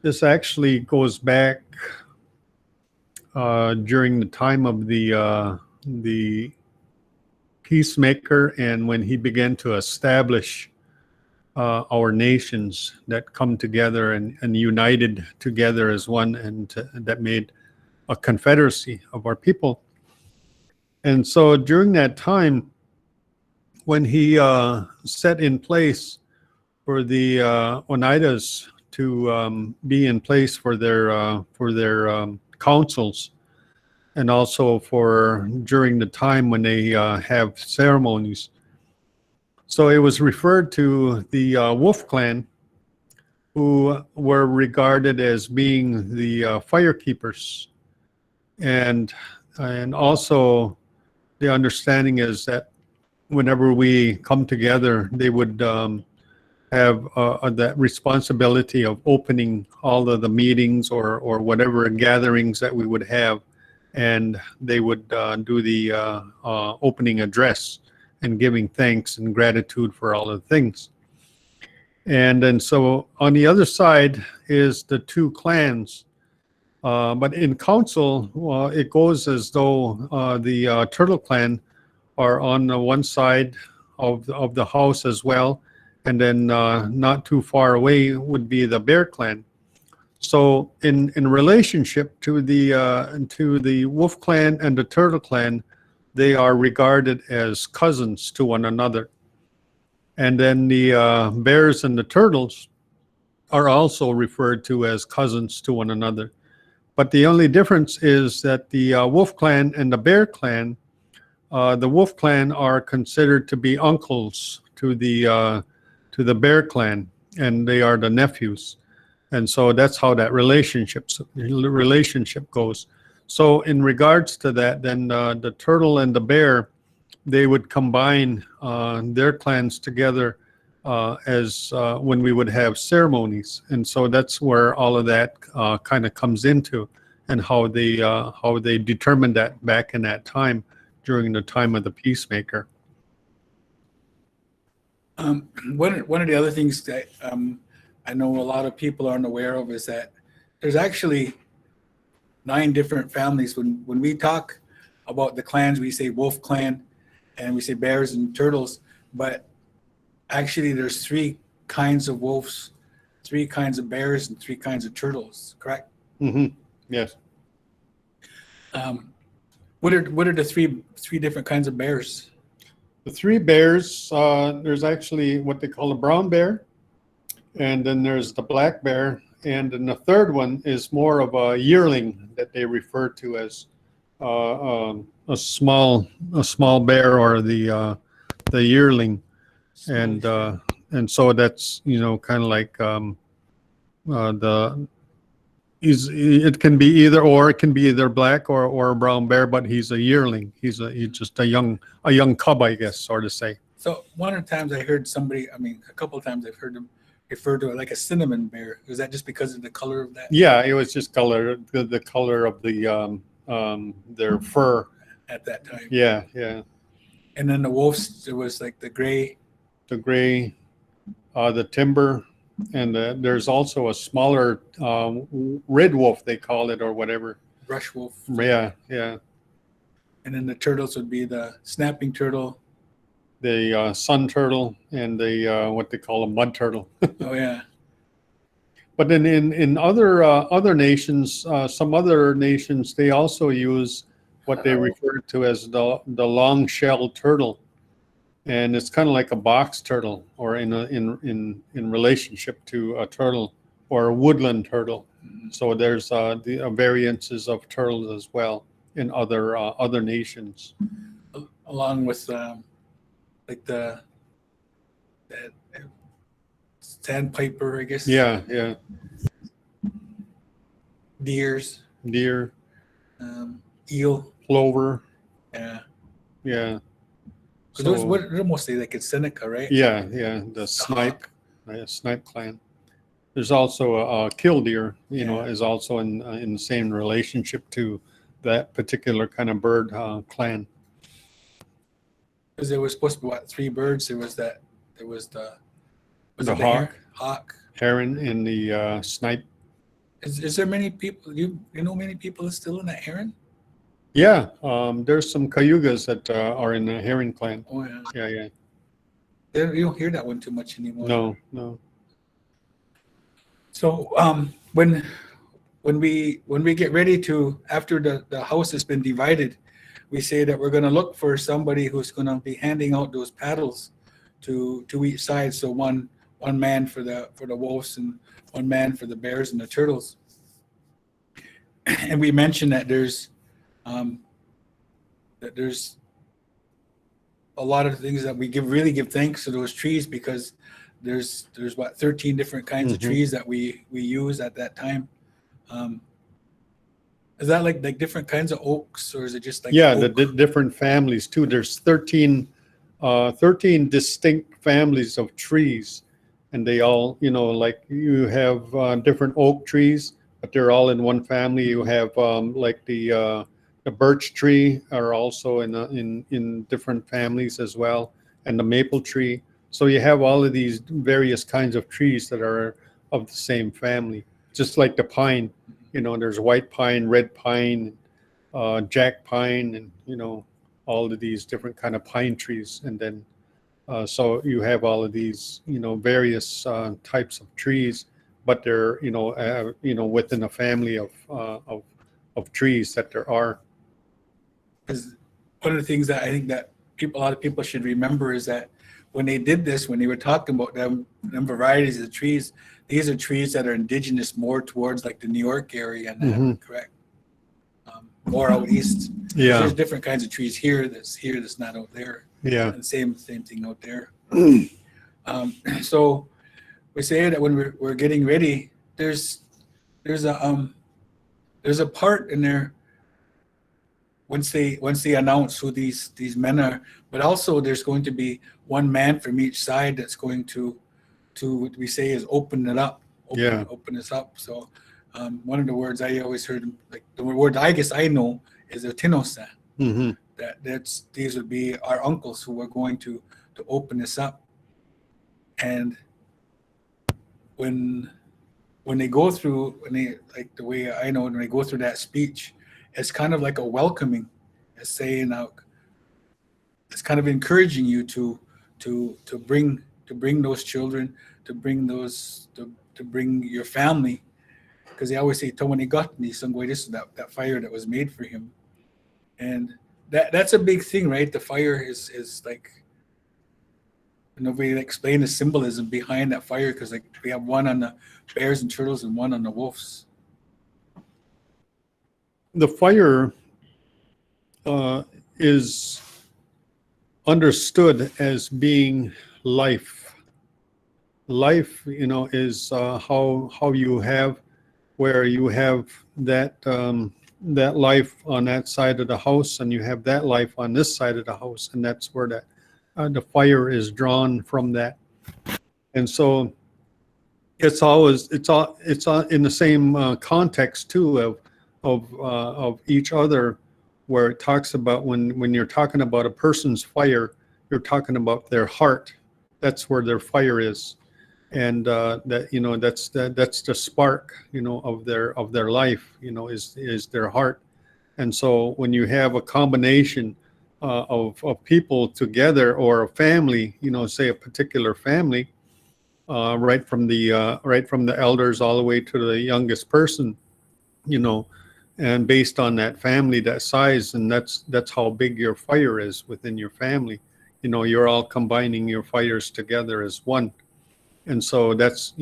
This actually goes back during the time of the peacemaker, and when he began to establish our nations that come together and united together as one, and that made a confederacy of our people. And so during that time, when he set in place for the Oneidas to be in place for their councils, and also for during the time when they have ceremonies. So it was referred to the Wolf Clan, who were regarded as being the fire keepers, and also the understanding is that whenever we come together, they would have that responsibility of opening all of the meetings or whatever gatherings that we would have, and they would do the opening address and giving thanks and gratitude for all of the things. And then so on the other side is the two clans. But in council, it goes as though the Turtle Clan are on the one side of the house as well, and then not too far away would be the Bear Clan. So in relationship to the Wolf Clan and the Turtle Clan, they are regarded as cousins to one another. And then the bears and the turtles are also referred to as cousins to one another. But the only difference is that the Wolf Clan and the Bear Clan, the Wolf Clan are considered to be uncles to the Bear Clan, and they are the nephews. And so that's how that relationship goes. So in regards to that, then the turtle and the bear, they would combine their clans together as when we would have ceremonies. And so that's where all of that kind of comes into, and how they determined that back in that time during the time of the peacemaker. One of the other things that I know a lot of people aren't aware of is that there's actually 9 different families. When we talk about the clans, we say Wolf Clan and we say bears and turtles, but actually there's 3 kinds of wolves, 3 kinds of bears, and 3 kinds of turtles, correct? Mm-hmm. Yes. What are the three different kinds of bears? The 3 bears, there's actually what they call a brown bear, and then there's the black bear, and then the third one is more of a yearling that they refer to as a small bear, or the yearling, and so that's kind of like it can be either or. It can be either black or a brown bear, but he's a yearling. He's just a young cub, I guess, sort of say. So one of the times I heard a couple of times I've heard them refer to it like a cinnamon bear. Is that just because of the color of that? Yeah, it was just the color of their fur at that time. Yeah, yeah. And then the wolves, it was like the gray, the timber, and there's also a smaller red wolf, they call it, or whatever. brush wolf. Yeah, yeah. And then the turtles would be the snapping turtle, The sun turtle, and the what they call a mud turtle. oh yeah. But then in other nations, some other nations, they also use what they refer to as the long-shelled turtle, and it's kind of like a box turtle, or in relationship to a turtle or a woodland turtle. So there's the variances of turtles as well in other nations, Along with like the sandpiper, I guess. Yeah, yeah. Deer, eel, Plover. yeah. Yeah. So they're mostly like in Seneca, right? Yeah, yeah. The snipe, snipe clan. There's also a killdeer, is also in the same relationship to that particular kind of bird clan. Because there was supposed to be what, 3 birds. There was the hawk, hawk, heron, and the snipe. Is there many people, you know many people are still in that Heron? Yeah, there's some Cayugas that are in the Herring clan. Oh, yeah. Yeah, yeah. You don't hear that one too much anymore. No, no. So when we get ready to, after the house has been divided, we say that we're going to look for somebody who's going to be handing out those paddles to each side. So one man for the wolves and one man for the bears and the turtles. And we mentioned that there's a lot of things that we really give thanks to those trees, because there's what, 13 different kinds of trees that we use at that time. Is that like different kinds of oaks, or is it just like Yeah, oak? the different families too. There's 13 distinct families of trees, and they all, like you have different oak trees, but they're all in one family. You have like the birch tree are also in different families as well, and the maple tree. So you have all of these various kinds of trees that are of the same family, just like the pine. There's white pine, red pine, jack pine, and all of these different kind of pine trees. And then so you have all of these various types of trees, but they're within a family of trees that there are. Because one of the things that I think that a lot of people should remember is that when they did this, when they were talking about them varieties of the trees, these are trees that are indigenous more towards like the New York area, and that, correct? More out east. Yeah. There's different kinds of trees that's not out there. Yeah. And same thing out there. So we say that when we're getting ready, there's a part in there once they announce who these men are, but also there's going to be one man from each side that's going to what we say is open it up. Open this up. So one of the words I always heard, like the word I guess I know, is a tinosa. These would be our uncles who are going to open this up. And when they go through, like the way I know, when they go through that speech, it's kind of like a welcoming. It's saying, it's kind of encouraging you to bring those children, to bring your family, because they always say "Tomani Gatni Sangwai," that fire that was made for him, and that's a big thing, right? The fire is like, we explain the symbolism behind that fire, because like we have one on the bears and turtles and one on the wolves. The fire is understood as being life. Life, is how you have, where you have that that life on that side of the house, and you have that life on this side of the house, and that's where the fire is drawn from that. And so it's all in the same context too of each other, where it talks about when you're talking about a person's fire, you're talking about their heart. That's where their fire is, and that's the spark of their life, is their heart. And so when you have a combination of people together, or a family, say a particular family, right from the elders all the way to the youngest person, and based on that family, that size, and that's how big your fire is within your family. You're all combining your fires together as one. And so that's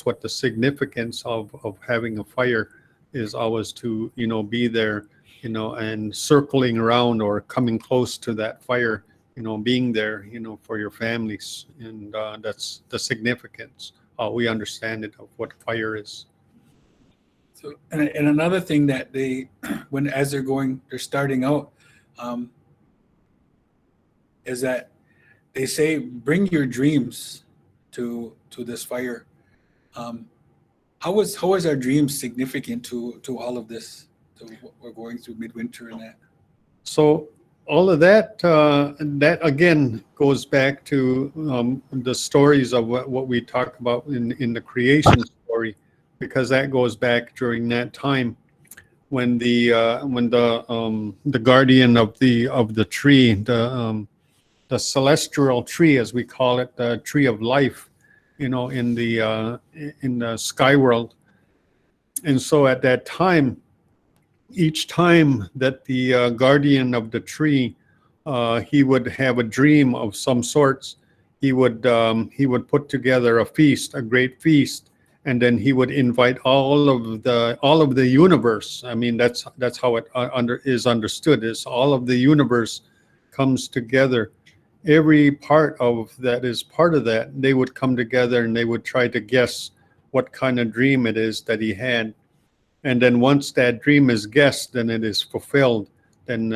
what the significance of having a fire is, always to be there, and circling around or coming close to that fire, being there, for your families. And that's the significance, how we understand it, of what fire is. So, and another thing that as they're starting out, is that they say, bring your dreams to this fire. How is our dreams significant to all of this, to what we're going through midwinter and that? So all of that again goes back to the stories of what we talk about in the creation story, because that goes back during that time when the guardian of the tree, the celestial tree, as we call it, the tree of life, in the sky world. And so at that time, each time that the guardian of the tree, he would have a dream of some sorts, he would put together a feast, a great feast, and then he would invite all of the universe. I mean, that's how it is understood. Is all of the universe comes together. Every part of that is part of that. They would come together and they would try to guess what kind of dream it is that he had. And then once that dream is guessed, then it is fulfilled. Then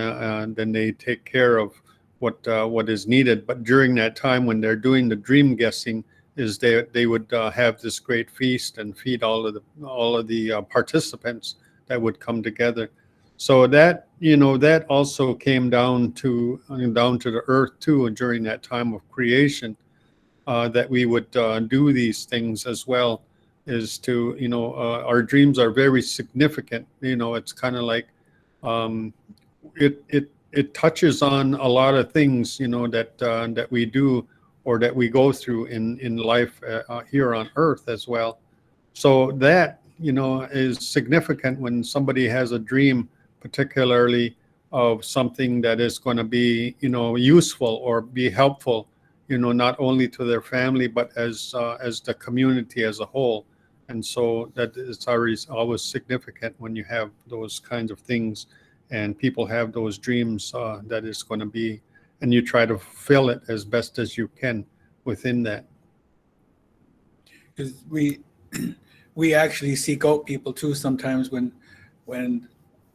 they take care of what is needed. But during that time when they're doing the dream guessing, is they would have this great feast and feed all of the participants that would come together. So that that also came down to the earth too, and during that time of creation, that we would do these things as well. Is to our dreams are very significant. It's kind of like it touches on a lot of things that we do or that we go through in life here on earth as well. So that is significant when somebody has a dream, particularly of something that is going to be useful or be helpful, not only to their family but as the community as a whole. And so that is always significant when you have those kinds of things and people have those dreams that is going to be, and you try to fulfill it as best as you can within that. Because we actually seek out people too sometimes when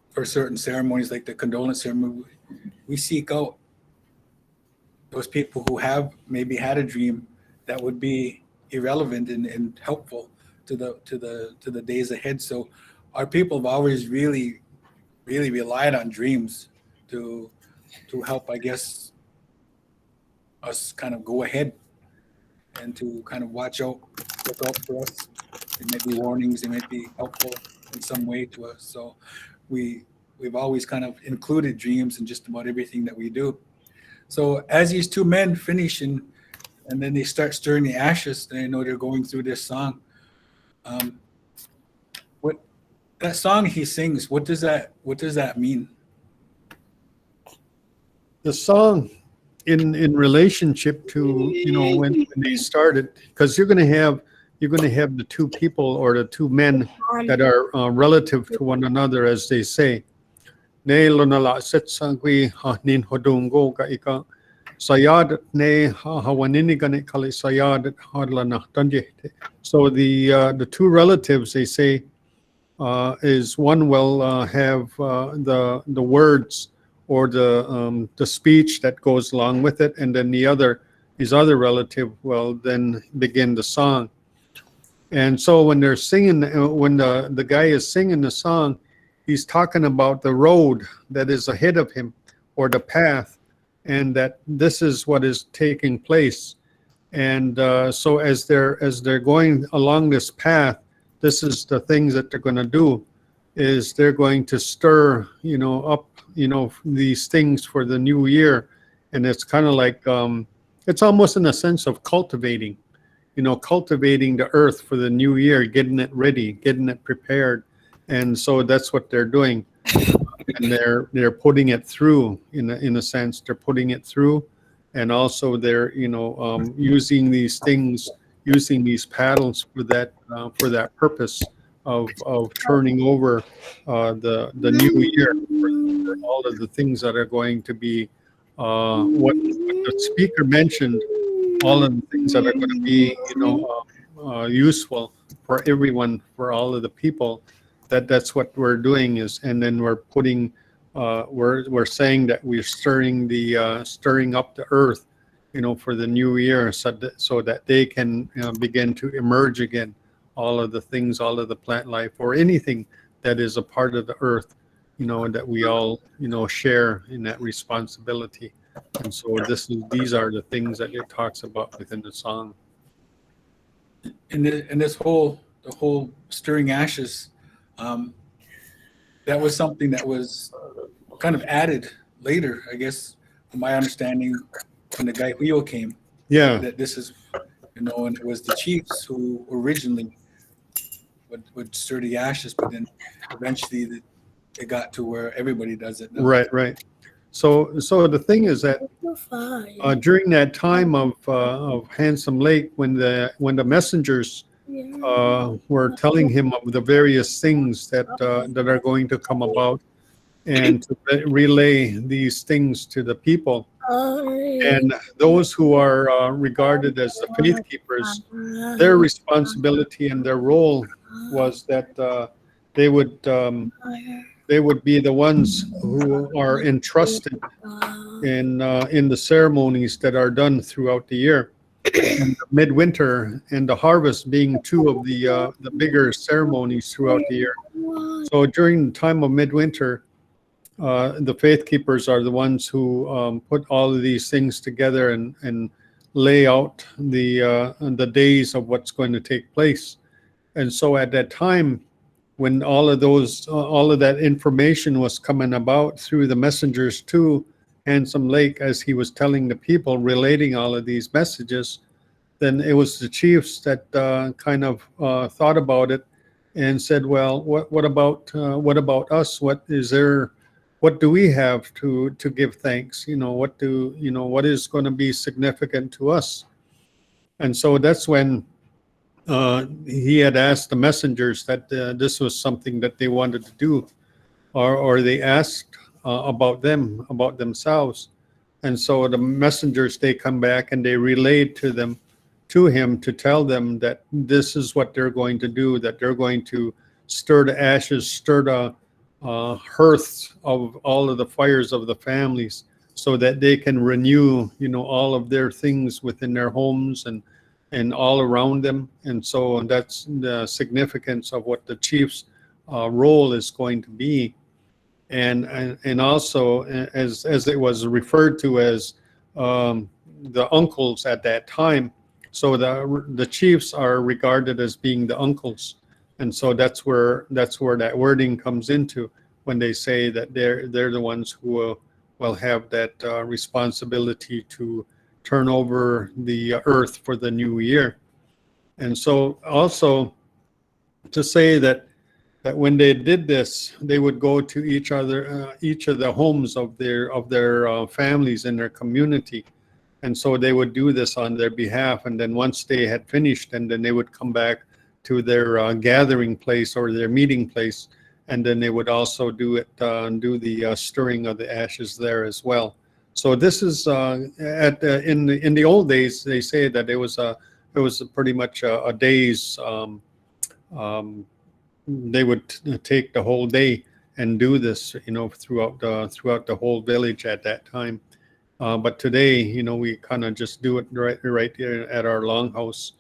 for certain ceremonies like the condolence ceremony, we seek out those people who have maybe had a dream that would be irrelevant and helpful to the days ahead. So our people have always really relied on dreams to help, I guess, us kind of go ahead and to kind of look out for us. They might be warnings, they might be helpful in some way to us. So we've always kind of included dreams in just about everything that we do. So as these two men finish and then they start stirring the ashes, they know they're going through this song. What that song he sings, what does that mean? The song in relationship to when they started, because you're going to have the two people or the two men that are relative to one another, as they say. Ne lonala setsangwi nin hodungo ka ika sayad ne hawanini gane kali sayad hadlana tanje. So the two relatives, they say, is one will have the words or the speech that goes along with it, and then his other relative will then begin the song. And so when they're singing, when the guy is singing the song, he's talking about the road that is ahead of him or the path, and that this is what is taking place. And so as they're going along this path, this is the things that they're going to do, is they're going to stir up these things for the new year. And it's kind of like it's almost in a sense of cultivating the earth for the new year, getting it ready, getting it prepared. And so that's what they're doing. And they're putting it through in a sense. They're putting it through, and also they're using these things, using these paddles for that purpose of turning over the new year for all of the things that are going to be what the speaker mentioned, all of the things that are going to be useful for everyone, for all of the people. That's what we're doing is, and then we're putting we're saying that we're stirring up the earth for the new year, so that they can begin to emerge again, all of the things, all of the plant life or anything that is a part of the earth, that we all share in that responsibility. And so these are the things that it talks about within the song. And this whole the whole stirring ashes, um, that was something that was kind of added later, I guess, from my understanding, when the guy Rio came, Yeah. that this is, and it was the chiefs who originally would stir the ashes, but then eventually it got to where everybody does it now. Right. Right. So the thing is that during that time of Handsome Lake, when the messengers were telling him of the various things that are going to come about, and to relay these things to the people. And those who are regarded as the faith keepers, their responsibility and their role was that they would they would be the ones who are entrusted in the ceremonies that are done throughout the year. And the midwinter and the harvest being two of the bigger ceremonies throughout the year. So during the time of midwinter, the faith keepers are the ones who put all of these things together and lay out the days of what's going to take place. And so at that time, when all of that information was coming about through the messengers to Handsome Lake, as he was telling the people, relating all of these messages, then it was the chiefs that kind of thought about it and said, "Well, what about us? What do we have to give thanks? What is going to be significant to us?" And so that's when he had asked the messengers that this was something that they wanted to do, or they asked about themselves. And so the messengers, they come back and they relayed to him to tell them that this is what they're going to do, that they're going to stir the ashes, stir the hearths of all of the fires of the families, so that they can renew, all of their things within their homes and all around them. And so that's the significance of what the chief's role is going to be. And also, as it was referred to as the uncles at that time. So the chiefs are regarded as being the uncles, and so that's where that wording comes into, when they say that they're the ones who will have that responsibility to turn over the earth for the new year. And so also to say that when they did this, they would go to each of the homes of their families in their community, and so they would do this on their behalf. And then once they had finished, and then they would come back to their gathering place or their meeting place, and then they would also do the stirring of the ashes there as well. So this is in the old days, they say that it was pretty much a day's. Um, they would take the whole day and do this, throughout the whole village at that time. But today, we kind of just do it right here at our longhouse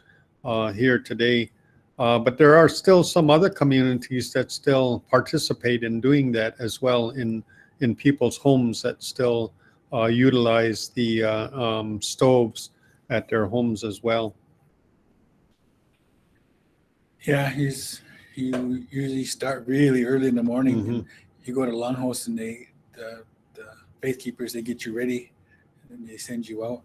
here today. But there are still some other communities that still participate in doing that as well, in people's homes that still utilize the stoves at their homes as well. Yeah, you usually start really early in the morning, Mhm. and you go to Longhouse, and the faith keepers, they get you ready, and they send you out.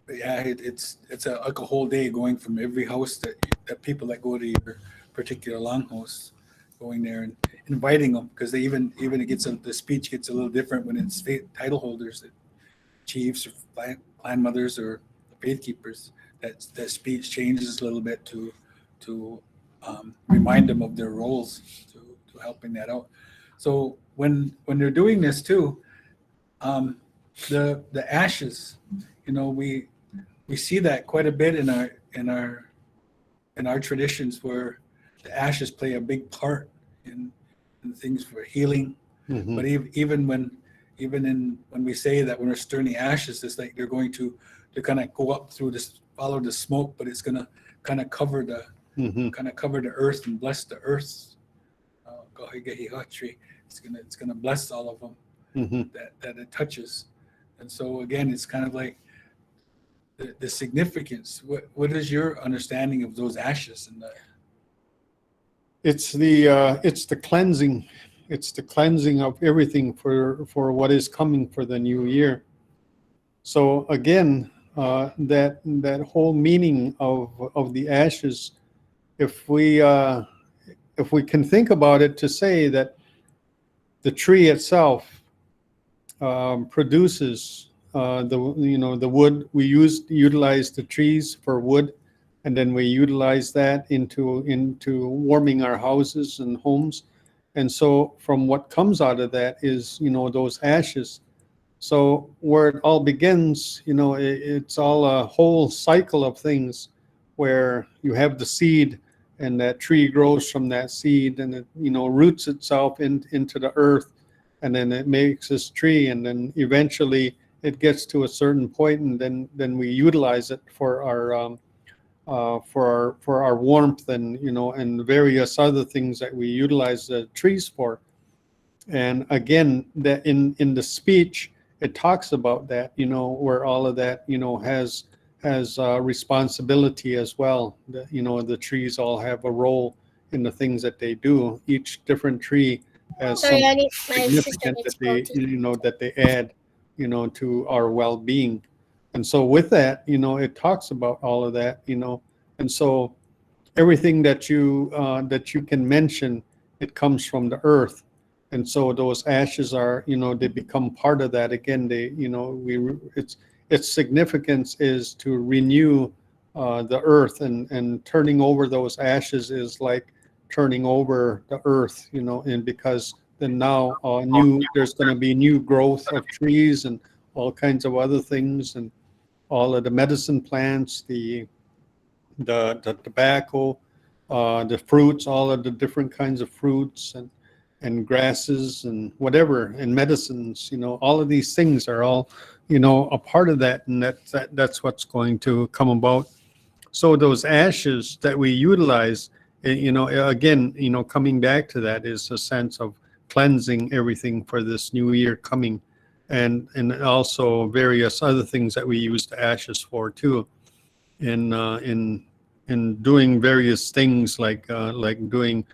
But yeah, it's like a whole day going from every house that people that go to your particular Longhouse, going there and inviting them, because they even it gets the speech gets a little different when it's title holders, chiefs or clan mothers or the faith keepers. That speech changes a little bit to remind them of their roles, to helping that out. So when they're doing this too, um, the ashes, we see that quite a bit in our traditions, where the ashes play a big part in things for healing. But Mhm. when we say that when we're stirring the ashes, it's like they're going to kind of go up through this, follow the smoke, but it's gonna kind of cover the Mhm. earth and bless the earth. It's gonna bless all of them Mhm. that it touches. And so again, it's kind of like the significance. What is your understanding of those ashes and it's the cleansing. It's the cleansing of everything for what is coming for the new year. So again, that whole meaning of the ashes, if we can think about it to say that the tree itself produces the wood. We utilize the trees for wood, and then we utilize that into warming our houses and homes. And so from what comes out of that is those ashes. So where it all begins, it's all a whole cycle of things where you have the seed, and that tree grows from that seed, and it roots itself into the earth, and then it makes this tree, and then eventually it gets to a certain point, and then we utilize it for our warmth, and and various other things that we utilize the trees for. And again, that in the speech, it talks about that, where all of that, has responsibility as well. The trees all have a role in the things that they do. Each different tree has Sorry, something my sister significant needs that they, protein. that they add, to our well-being. And so with that, it talks about all of that, and so everything that you can mention, it comes from the earth. And so those ashes are, they become part of that. Again, they, its significance is to renew the earth, and turning over those ashes is like turning over the earth, and because then now there's going to be new growth of trees and all kinds of other things, and all of the medicine plants, the tobacco, the fruits, all of the different kinds of fruits, and grasses and whatever, and medicines, all of these things are all, a part of that, and that's what's going to come about. So those ashes that we utilize, again, coming back to that is a sense of cleansing everything for this new year coming, and also various other things that we use the ashes for too, in doing various things like doing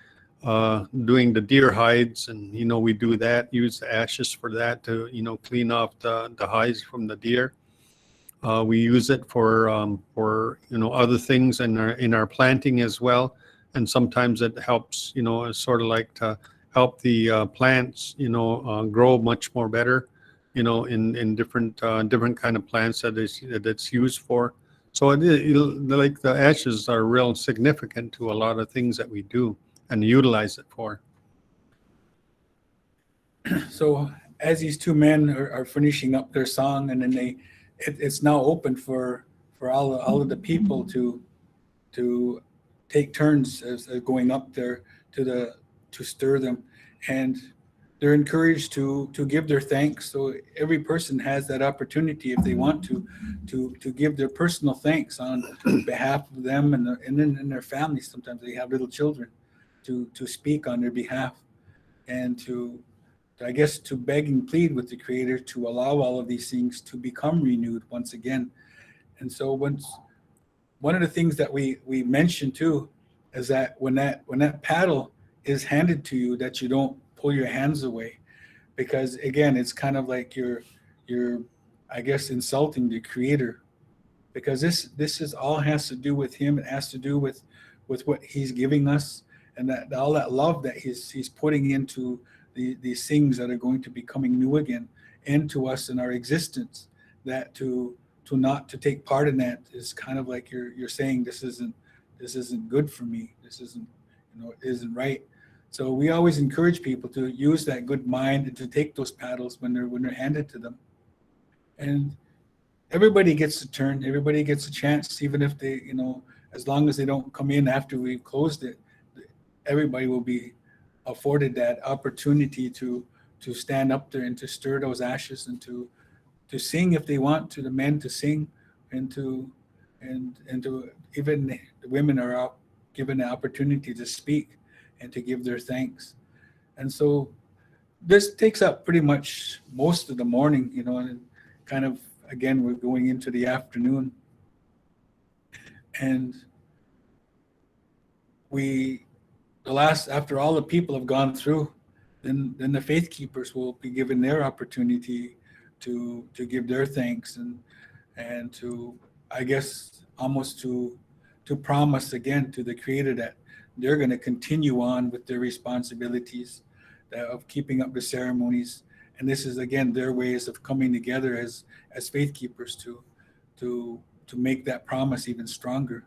the deer hides, and we do that, use the ashes for that to clean off the hides from the deer. We use it for other things in our planting as well, and sometimes it helps, sort of like to help the plants grow much more better, in different kind of plants that it's used for. So like the ashes are real significant to a lot of things that we do and utilize it for. So as these two men are finishing up their song, and then it's now open for all of the people to take turns as going up there to stir them, and they're encouraged to give their thanks. So every person has that opportunity, if they want to give their personal thanks on behalf of them, and then in their families. Sometimes they have little children, to speak on their behalf, and I guess to beg and plead with the Creator to allow all of these things to become renewed once again. And so one of the things that we mentioned too is that when that paddle is handed to you, that you don't pull your hands away, because again, it's kind of like you're I guess insulting the Creator, because this is all has to do with Him. It has to do with what He's giving us, and that all that love that He's putting into these things that are going to be coming new again into us in our existence. That to not to take part in that is kind of like you're saying, this isn't good for me. This isn't, isn't right. So we always encourage people to use that good mind and to take those paddles when they're handed to them. And everybody gets a turn. Everybody gets a chance, even if they, as long as they don't come in after we've closed it. Everybody will be afforded that opportunity to stand up there and to stir those ashes, and to sing if they want to, the men to sing, and to even the women are out given the opportunity to speak and to give their thanks. And so this takes up pretty much most of the morning, and kind of again we're going into the afternoon, and after all the people have gone through, then the faith keepers will be given their opportunity to give their thanks, and to, I guess, almost to promise again to the Creator that they're going to continue on with their responsibilities of keeping up the ceremonies. And this is again their ways of coming together as faith keepers to make that promise even stronger,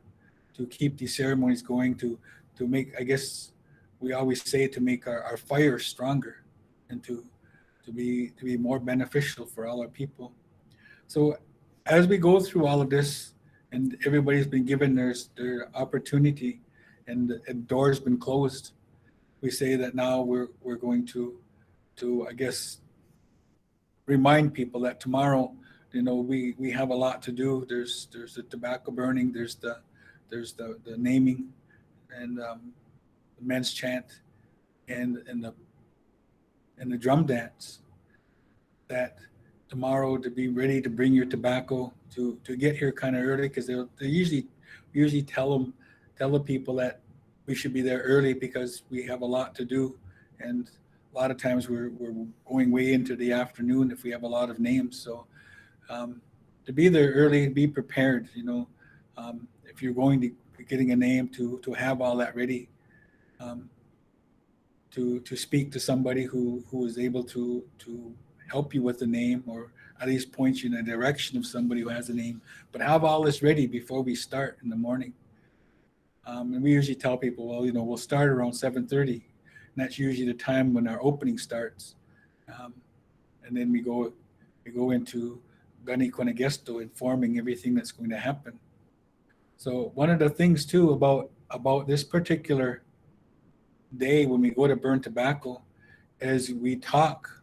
to keep these ceremonies going, to make, I guess we always say, to make our fire stronger, and to be more beneficial for all our people. So as we go through all of this, and everybody's been given their opportunity, and the door's been closed, we say that now we're going to I guess remind people that tomorrow, we have a lot to do. There's the tobacco burning, there's the naming, and the men's chant, and the drum dance. That tomorrow, to be ready to bring your tobacco, to get here kind of early, because they usually tell the people that we should be there early because we have a lot to do, and a lot of times we're going way into the afternoon if we have a lot of names. So to be there early, be prepared. If you're going to be getting a name, to have all that ready, to speak to somebody who is able to help you with the name, or at least point you in the direction of somebody who has a name. But have all this ready before we start in the morning. And we usually tell people, well, we'll start around 7:30, and that's usually the time when our opening starts. And then we go into Gani Konagesto, informing everything that's going to happen. So one of the things too about this particular day when we go to burn tobacco is we talk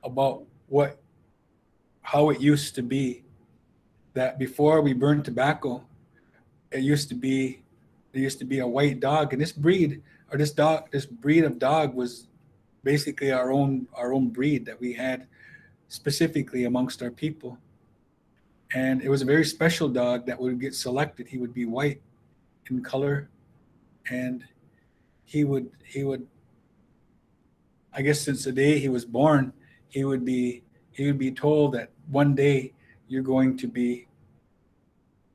about how it used to be, that before we burned tobacco, there used to be a white dog, and this breed of dog was basically our own breed that we had specifically amongst our people. And it was a very special dog that would get selected. He would be white in color, and he would, I guess since the day he was born, he would be told that one day you're going to be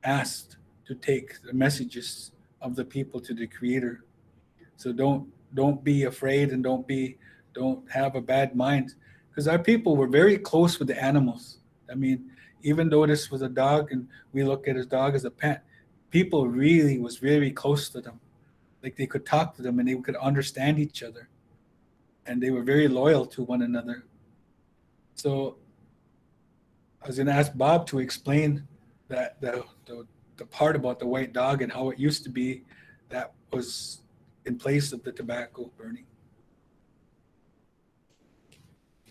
asked to take the messages of the people to the Creator. So don't be afraid, and don't have a bad mind, because our people were very close with the animals. I mean, even though this was a dog and we look at his dog as a pet, people really was very close to them. Like they could talk to them and they could understand each other, and they were very loyal to one another. So I was going to ask Bob to explain that the part about the white dog and how it used to be that was in place of the tobacco burning.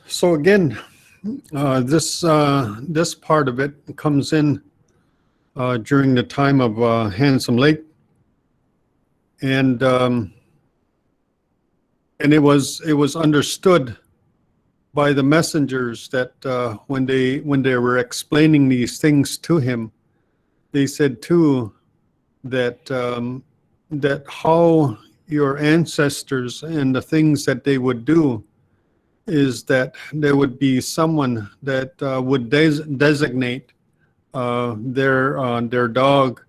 So again, this part of it comes in during the time of Handsome Lake, and it was understood by the messengers that when they were explaining these things to him, they said too that that how your ancestors and the things that they would do is that there would be someone that would designate their dog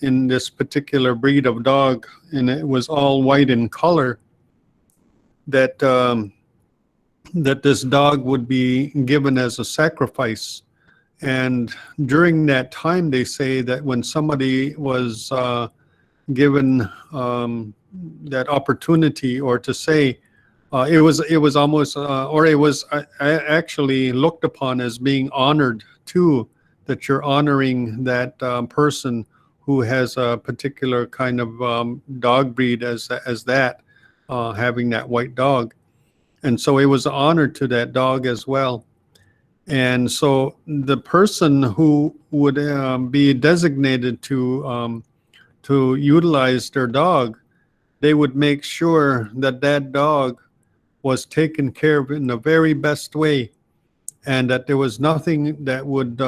in this particular breed of dog, and it was all white in color, that that this dog would be given as a sacrifice. And during that time, they say that when somebody was given that opportunity, or to say, it was almost, or it was actually looked upon as being honored too, that you're honoring that person who has a particular kind of dog breed as that, having that white dog. And so it was honored to that dog as well. And so the person who would be designated to utilize their dog, they would make sure that that dog was taken care of in the very best way, and that there was nothing that would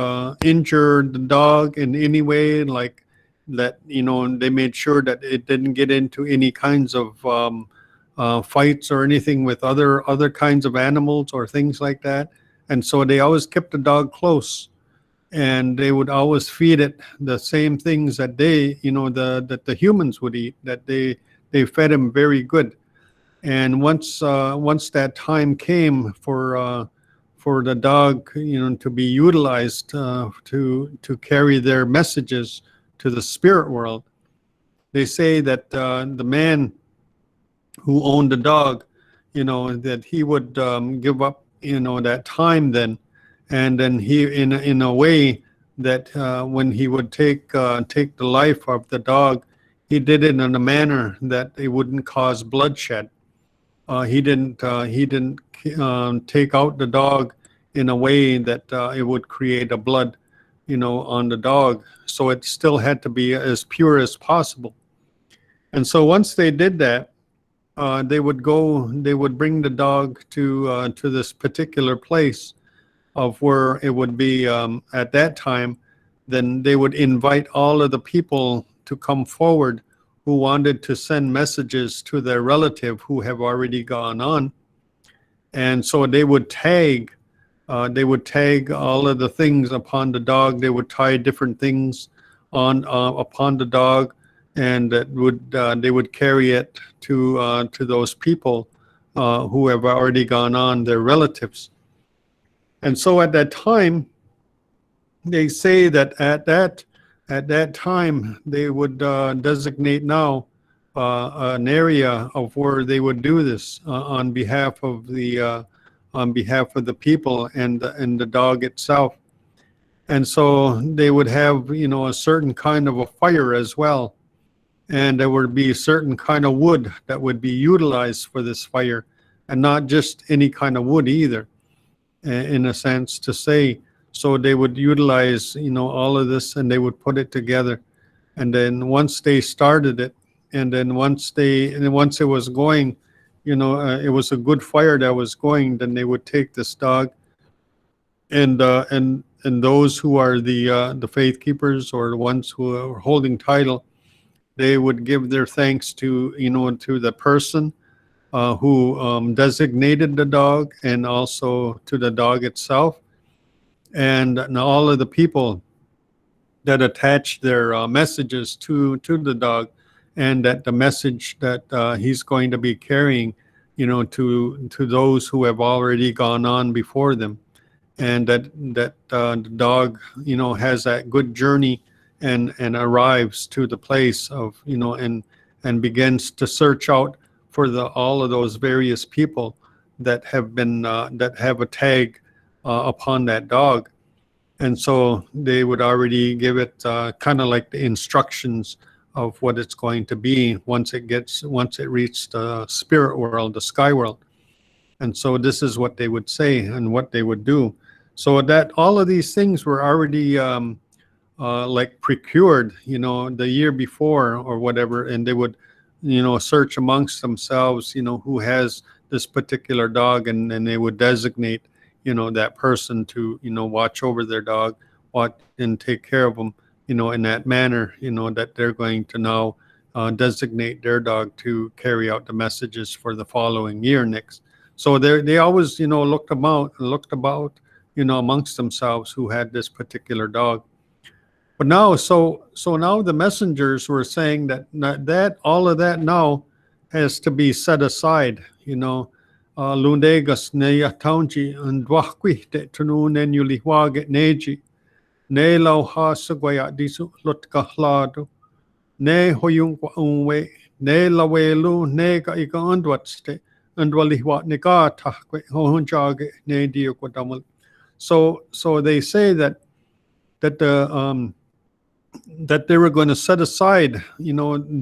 injure the dog in any way, like that they made sure that it didn't get into any kinds of fights or anything with other kinds of animals or things like that. And so they always kept the dog close, and they would always feed it the same things that that the humans would eat. That they fed him very good. And once that time came for the dog, to be utilized to carry their messages to the spirit world, they say that the man who owned the dog, that he would give up, that time then, and then he, in a way that when he would take the life of the dog, he did it in a manner that it wouldn't cause bloodshed. He didn't take out the dog in a way that it would create a blood, on the dog. So it still had to be as pure as possible. And so once they did that, they would bring the dog to this particular place of where it would be at that time. Then they would invite all of the people to come forward who wanted to send messages to their relative who have already gone on. And so they would tag all of the things upon the dog. They would tie different things on upon the dog, and they would carry it to those people who have already gone on, their relatives. And so at that time, they say that at that time they would designate now an area of where they would do this on behalf of the people and the dog itself. And so they would have a certain kind of a fire as well, and there would be a certain kind of wood that would be utilized for this fire, and not just any kind of wood either, in a sense to say. So they would utilize all of this, and they would put it together. And then once they started it, and then once it was going, it was a good fire that was going, then they would take this dog, and those who are the faith keepers, or the ones who are holding title, they would give their thanks to to the person who designated the dog, and also to the dog itself, and all of the people that attach their messages to the dog, and that the message that he's going to be carrying, to those who have already gone on before them, and that the dog, has that good journey, and arrives to the place of, and begins to search out for all of those various people that have been that have a tag upon that dog. And so they would already give it kind of like the instructions of what it's going to be once it reached the spirit world, the sky world. And so this is what they would say and what they would do. So that all of these things were already like procured, the year before or whatever, and they would, search amongst themselves, who has this particular dog, and they would designate, that person to, watch over their dog, watch and take care of them, in that manner, that they're going to now designate their dog to carry out the messages for the following year next. So they always, looked about, amongst themselves who had this particular dog. But now, so now the messengers were saying that all of that now has to be set aside, Lundegas ne ataunji and dwakwi de tunu nenuli waget neji, ne lau ha sagwaya disu lotka lado, ne hoyung kwa unwe, ne lawelu, ne ga ika andwatste, andwali wat nega takwe honjage ne dio kwa damal. So they say that they were going to set aside,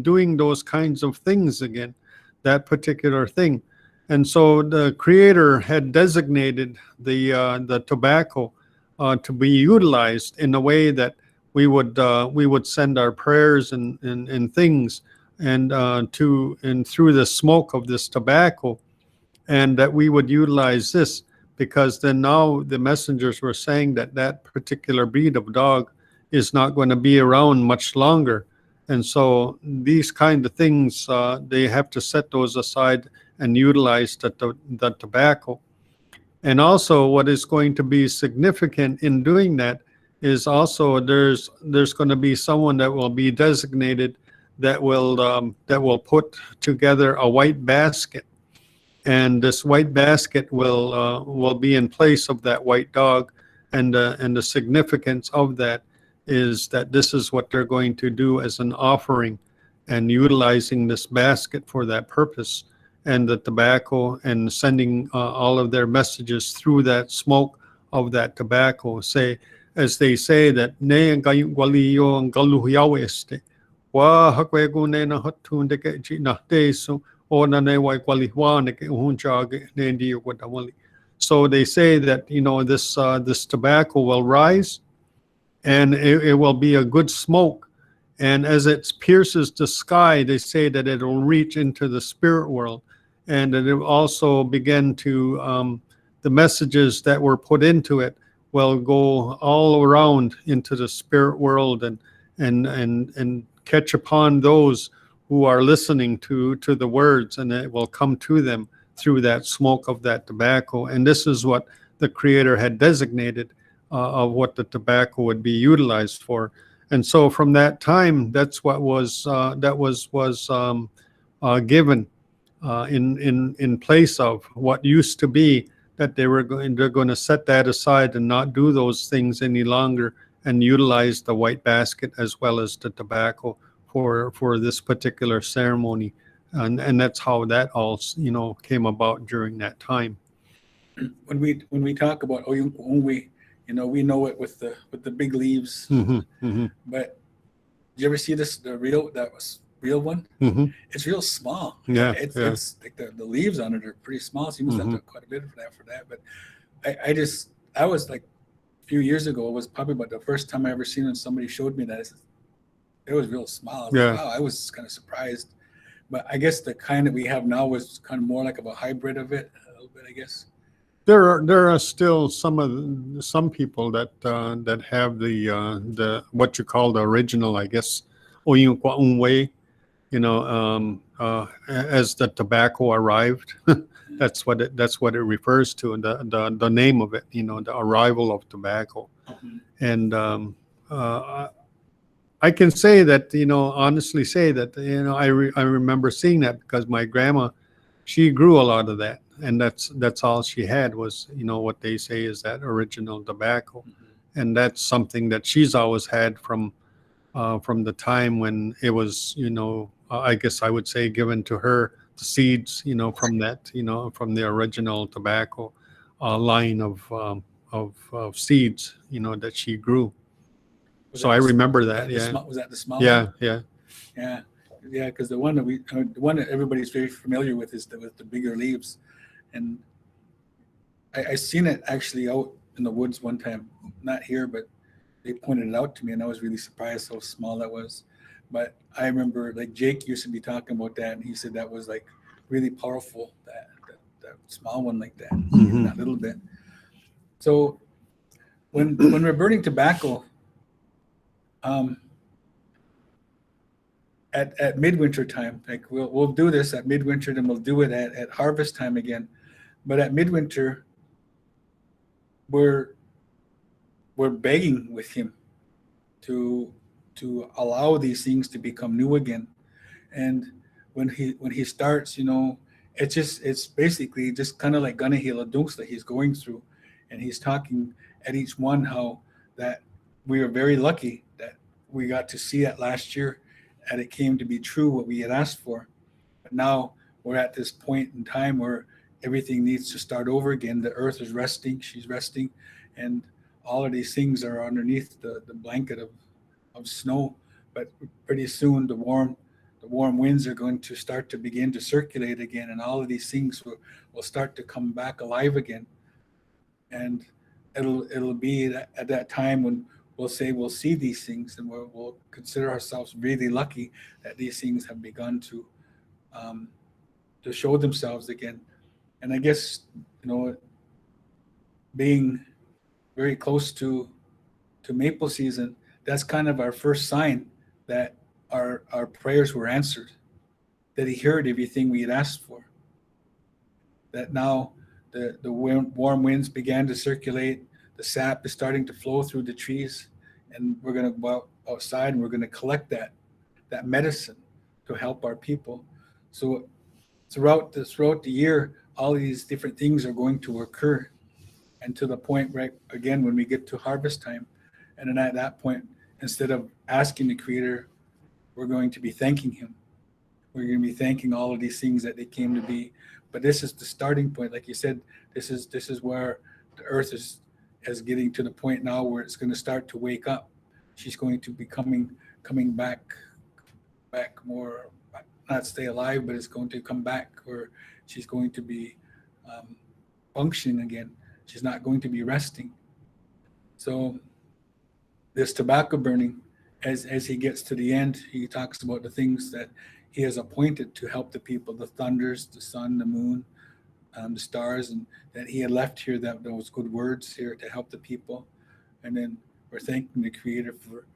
doing those kinds of things again, that particular thing. And so the Creator had designated the tobacco to be utilized in a way that we would send our prayers and things, and through the smoke of this tobacco, and that we would utilize this, because then now the messengers were saying that particular breed of dog is not going to be around much longer, And so these kind of things, they have to set those aside and utilize the tobacco. And also, what is going to be significant in doing that is also there's going to be someone that will be designated that will put together a white basket, and this white basket will be in place of that white dog, and the significance of that is that this is what they're going to do as an offering, and utilizing this basket for that purpose, and the tobacco, and sending all of their messages through that smoke of that tobacco. Say, as they say, that ne ngaliyo ngaluhiyaw este wa hakwe ne na hatun de ke na teso. So they say that this tobacco will rise, and it will be a good smoke, and as it pierces the sky, they say that it will reach into the spirit world, and that it will also begin to the messages that were put into it will go all around into the spirit world, and catch upon those who are listening to the words, and it will come to them through that smoke of that tobacco. And this is what the Creator had designated of what the tobacco would be utilized for. And so from that time, that's what was given in place of what used to be, that they're going to set that aside and not do those things any longer, and utilize the white basket as well as the tobacco for this particular ceremony. And that's how that all came about during that time. When we talk about Oyunkuungwi, we know it with the big leaves. Mm-hmm, mm-hmm, But did you ever see the real one? mm-hmm. It's real small. Yeah, It's yeah. it's like the leaves on it are pretty small, so you must have Mm-hmm. to quite a bit for that. But I was like a few years ago, it was probably about the first time I ever seen it. Somebody showed me that it was real small. I was Yeah. like, wow, I was kind of surprised. But I guess the kind that we have now was kind of more like of a hybrid of it, a little bit, I guess. There are still some people that have the what you call the original, I guess, Oyun Kwa Unwei, as the tobacco arrived. That's what it refers to, and the name of it, the arrival of tobacco. Mhm. And I can say that, honestly say that, I remember seeing that, because my grandma, she grew a lot of that, and that's all she had was, what they say is that original tobacco. Mhm. And that's something that she's always had from the time when it was, I guess I would say, given to her, the seeds, from that, from the original tobacco line of seeds, that she grew. Was So that I the remember that. Yeah. was that the small Yeah. one? Yeah. Yeah, yeah, because the one that everybody's very familiar with is with the bigger leaves, and I seen it actually out in the woods one time, not here, but they pointed it out to me, and I was really surprised how small that was. But I remember, like, Jake used to be talking about that, and he said that was like really powerful, that small one like that, even Mm-hmm. that little bit. So when we're burning tobacco, um, at midwinter time, like we'll do this at midwinter, then we'll do it at harvest time again. But at midwinter, we're begging with him to allow these things to become new again. And when he starts, it's basically just kind of like Ganahila Dunks that he's going through, and he's talking at each one how that we are very lucky that we got to see it last year, and it came to be true what we had asked for. But now we're at this point in time where everything needs to start over again. The earth is resting, she's resting, and all of these things are underneath the blanket of snow. But pretty soon the warm winds are going to start to begin to circulate again, and all of these things will start to come back alive again. And it'll be at that time when we'll see these things, and we'll consider ourselves really lucky that these things have begun um, to show themselves again. And I guess, being very close to maple season, that's kind of our first sign that our prayers were answered, that he heard everything we had asked for, that now the warm winds began to circulate, the sap is starting to flow through the trees, and we're going to go outside and we're going to collect that medicine to help our people. So throughout the year, all these different things are going to occur, and to the point, right again, when we get to harvest time, and then at that point, instead of asking the Creator, we're going to be thanking Him. We're going to be thanking all of these things that they came to be. But this is the starting point, like you said. This is where the earth is getting to the point now where it's going to start to wake up. She's going to be coming back more, not stay alive, but it's going to come back, where she's going to be functioning again. She's not going to be resting. So this tobacco burning, as he gets to the end, he talks about the things that he has appointed to help the people, the thunders, the sun, the moon, the stars, and that he had left here, that those good words here to help the people. And then we're thanking the Creator for,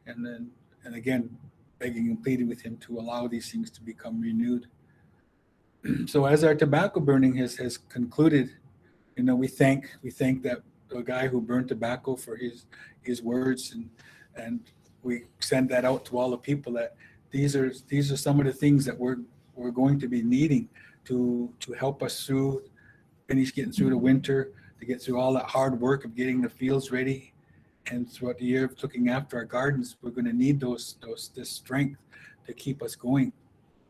and again, begging and pleading with him to allow these things to become renewed. So as our tobacco burning has concluded, we thank that the guy who burned tobacco for his words, and we send that out to all the people, that these are some of the things that we're going to be needing to help us finish getting through the winter, to get through all that hard work of getting the fields ready, and throughout the year of looking after our gardens. We're going to need this strength to keep us going.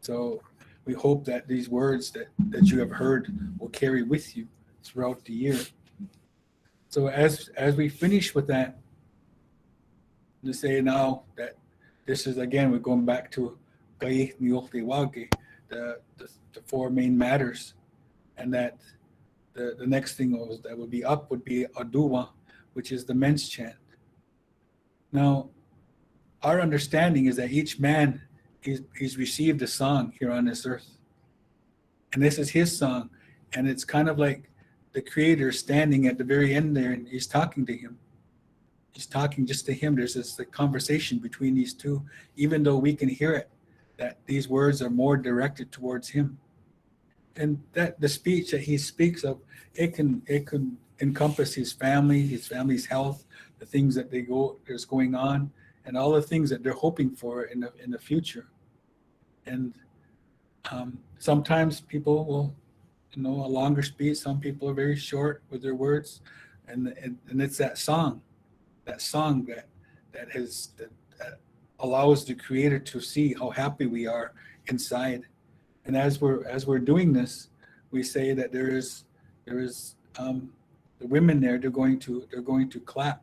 So we hope that these words that you have heard will carry with you throughout the year. So as we finish with that, to say now that this is, again, we're going back to the four main matters, and that the next thing that would be up would be Aduwa, which is the men's chant. Now, our understanding is that each man, he's received a song here on this earth, and this is his song, and it's kind of like the Creator standing at the very end there, and he's talking to him. He's talking just to him. There's this conversation between these two, even though we can hear it, that these words are more directed towards him. And that the speech that he speaks of, it can encompass his family's health, the things that there's going on, and all the things that they're hoping for in the future. And sometimes people will, a longer speech. Some people are very short with their words, and it's that song that allows the Creator to see how happy we are inside. And as we're doing this, we say that there is the women there. They're going to clap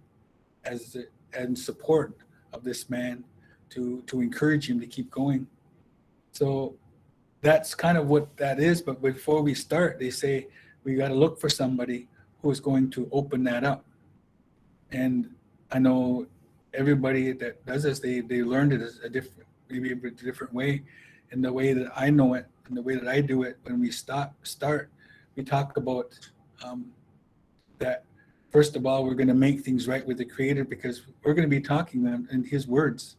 in support of this man, to encourage him to keep going. So that's kind of what that is. But before we start, they say we got to look for somebody who is going to open that up. And I know everybody that does this, they learned it as a different way. And the way that I know it, and the way that I do it, when we start, we talk about that. First of all, we're going to make things right with the Creator, because we're going to be talking them in His words.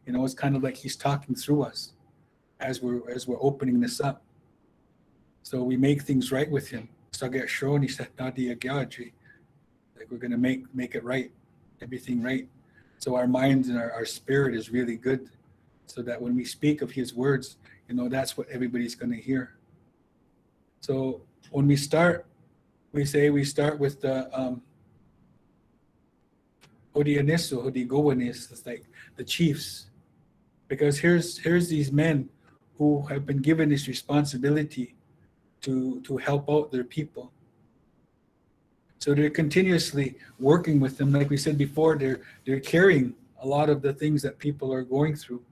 It's kind of like He's talking through us as we're opening this up. So we make things right with Him. Like we're going to make it right, everything right. So our minds and our spirit is really good, so that when we speak of His words, that's what everybody's going to hear. So when we start, we start with the Hodianisu, Hodigowanis, it's like the chiefs, because here's these men who have been given this responsibility to help out their people. So they're continuously working with them. Like we said before, they're carrying a lot of the things that people are going through.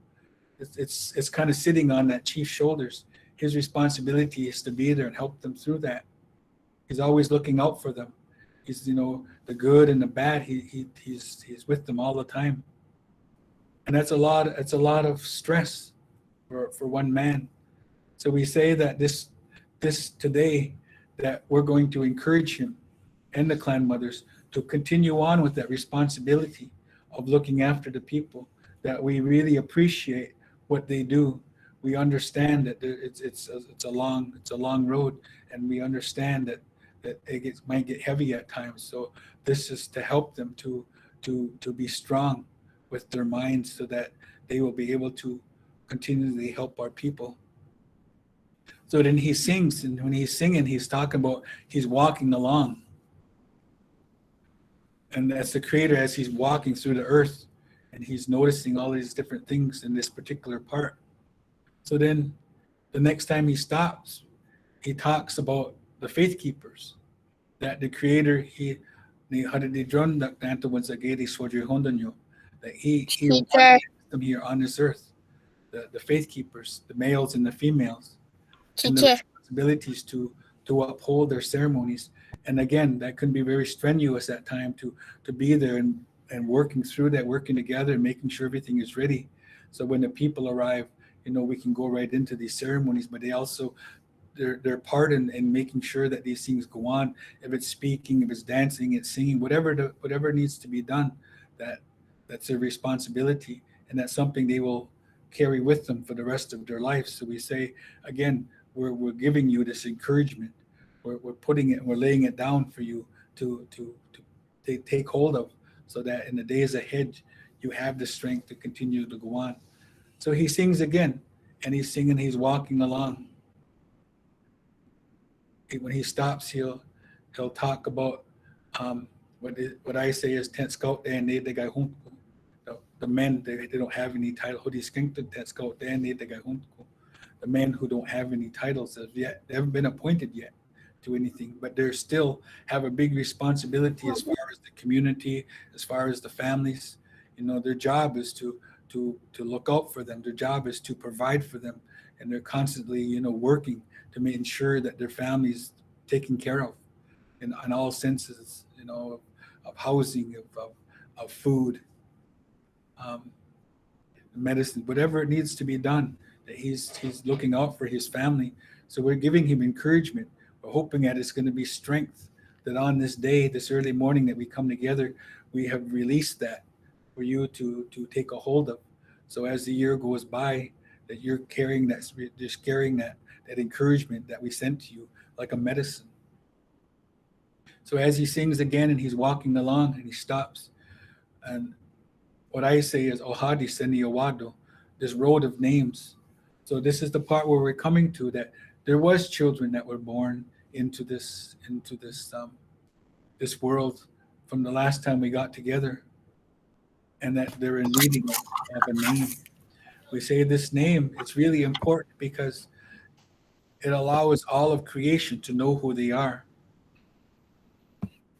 It's kind of sitting on that chief's shoulders. His responsibility is to be there and help them through that. He's always looking out for them. He's, the good and the bad. He's with them all the time. And that's a lot of stress for one man. So we say that this today, that we're going to encourage him and the clan mothers to continue on with that responsibility of looking after the people, that we really appreciate what they do, we understand that it's a long road, and we understand that might get heavy at times. So this is to help them to be strong with their minds, so that they will be able to continually help our people. So then he sings, and when he's singing, he's talking about he's walking along. And that's the creator as he's walking through the earth, and he's noticing all these different things in this particular part. So then the next time he stops, he talks about the faith keepers, that the creator, that he Teacher, them here on this earth, the faith keepers, the males and the females, and the teacher, responsibilities to uphold their ceremonies. And again, that can be very strenuous at time to be there and working through that, working together and making sure everything is ready. So when the people arrive, we can go right into these ceremonies, but they also their part in making sure that these things go on. If it's speaking, if it's dancing, it's singing, whatever needs to be done, that's their responsibility, and that's something they will carry with them for the rest of their life. So we say again, we're giving you this encouragement. We're putting it, we're laying it down for you to take hold of, so that in the days ahead you have the strength to continue to go on. So he sings again, and he's singing, he's walking along. When he stops, he'll talk about what I say is tent scout and the guy the men they don't have any title. Tent scout and the guy the men who don't have any titles as yet, they haven't been appointed yet to anything, but they still have a big responsibility as far as the community, as far as the families. Their job is to look out for them. Their job is to provide for them, and they're constantly working to make sure that their families taken care of in all senses, of housing, of food, medicine, whatever it needs to be done, that he's looking out for his family. So we're giving him encouragement. We're hoping that it's going to be strength, that on this day, this early morning that we come together, we have released that for you to take a hold of. So as the year goes by, that you're carrying that, just carrying that encouragement that we sent to you like a medicine. So as he sings again and he's walking along and he stops, and what I say is Ohadi Seni Owado, this road of names. So this is the part where we're coming to, that there was children that were born into this this world from the last time we got together, and that they're in needing of a name. We say this name, it's really important because it allows all of creation to know who they are.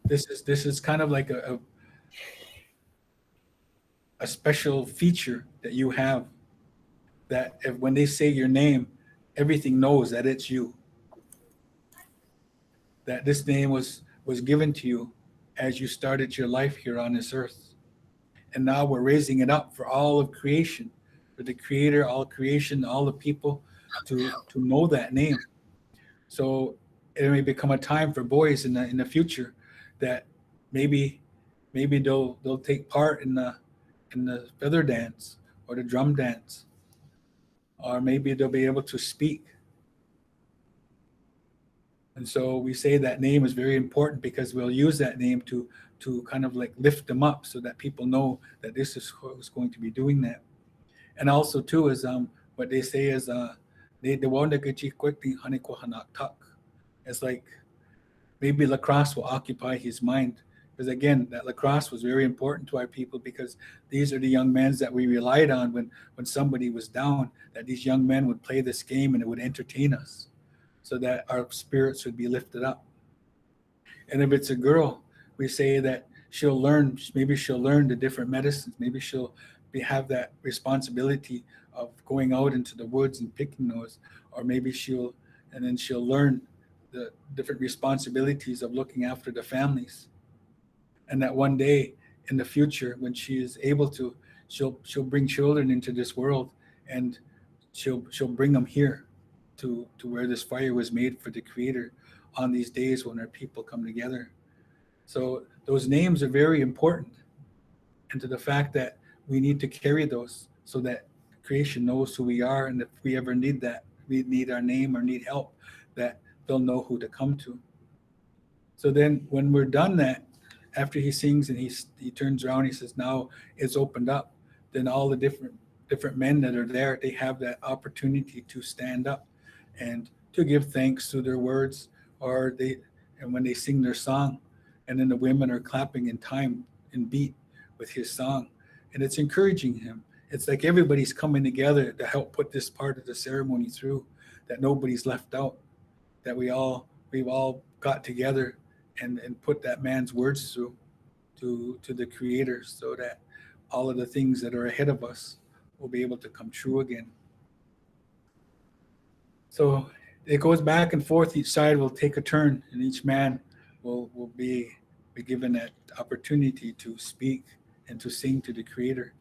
This is kind of like a special feature that you have, that when they say your name, everything knows that it's you. That this name was given to you as you started your life here on this earth. And now we're raising it up for all of creation, for the creator, all creation, all the people to know that name. So it may become a time for boys in the future that maybe they'll take part in the feather dance or the drum dance, or maybe they'll be able to speak. And so we say that name is very important because we'll use that name to kind of like lift them up, so that people know that this is who's going to be doing that. And also too is what they say is they want to get you quickly it's like maybe lacrosse will occupy his mind, because again, that lacrosse was very important to our people, because these are the young men that we relied on when somebody was down, that these young men would play this game and it would entertain us, so that our spirits would be lifted up. And if it's a girl, we say that maybe she'll learn the different medicines. Maybe she'll have that responsibility of going out into the woods and picking those, or maybe she'll learn the different responsibilities of looking after the families. And that one day in the future, when she is able to, she'll bring children into this world, and she'll bring them here to where this fire was made for the creator on these days when our people come together. So those names are very important, and to the fact that we need to carry those, so that creation knows who we are, and if we ever need that, we need our name or need help, that they'll know who to come to. So then when we're done that, after he sings and he turns around, he says, now it's opened up. Then all the different men that are there, they have that opportunity to stand up and to give thanks to their words, and when they sing their song, and then the women are clapping in time and beat with his song, and it's encouraging him. It's like everybody's coming together to help put this part of the ceremony through, that nobody's left out, that we've all got together and put that man's words through to the Creator, so that all of the things that are ahead of us will be able to come true again. So it goes back and forth. Each side will take a turn, and each man will be given that opportunity to speak and to sing to the Creator.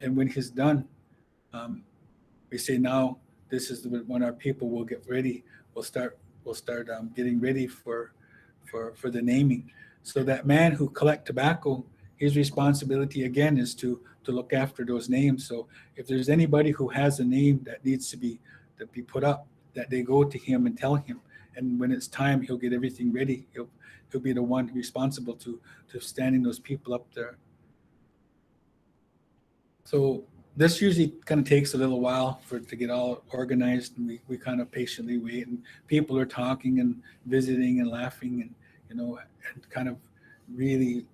And when he's done, we say, now this is when our people will get ready. We'll start getting ready for the naming. So that man who collect tobacco, his responsibility again is to look after those names. So if there's anybody who has a name that needs to be put up, that they go to him and tell him. And when it's time, he'll get everything ready. He'll be the one responsible to standing those people up there. So this usually kind of takes a little while to get all organized, and we kind of patiently wait, and people are talking and visiting and laughing, and and kind of really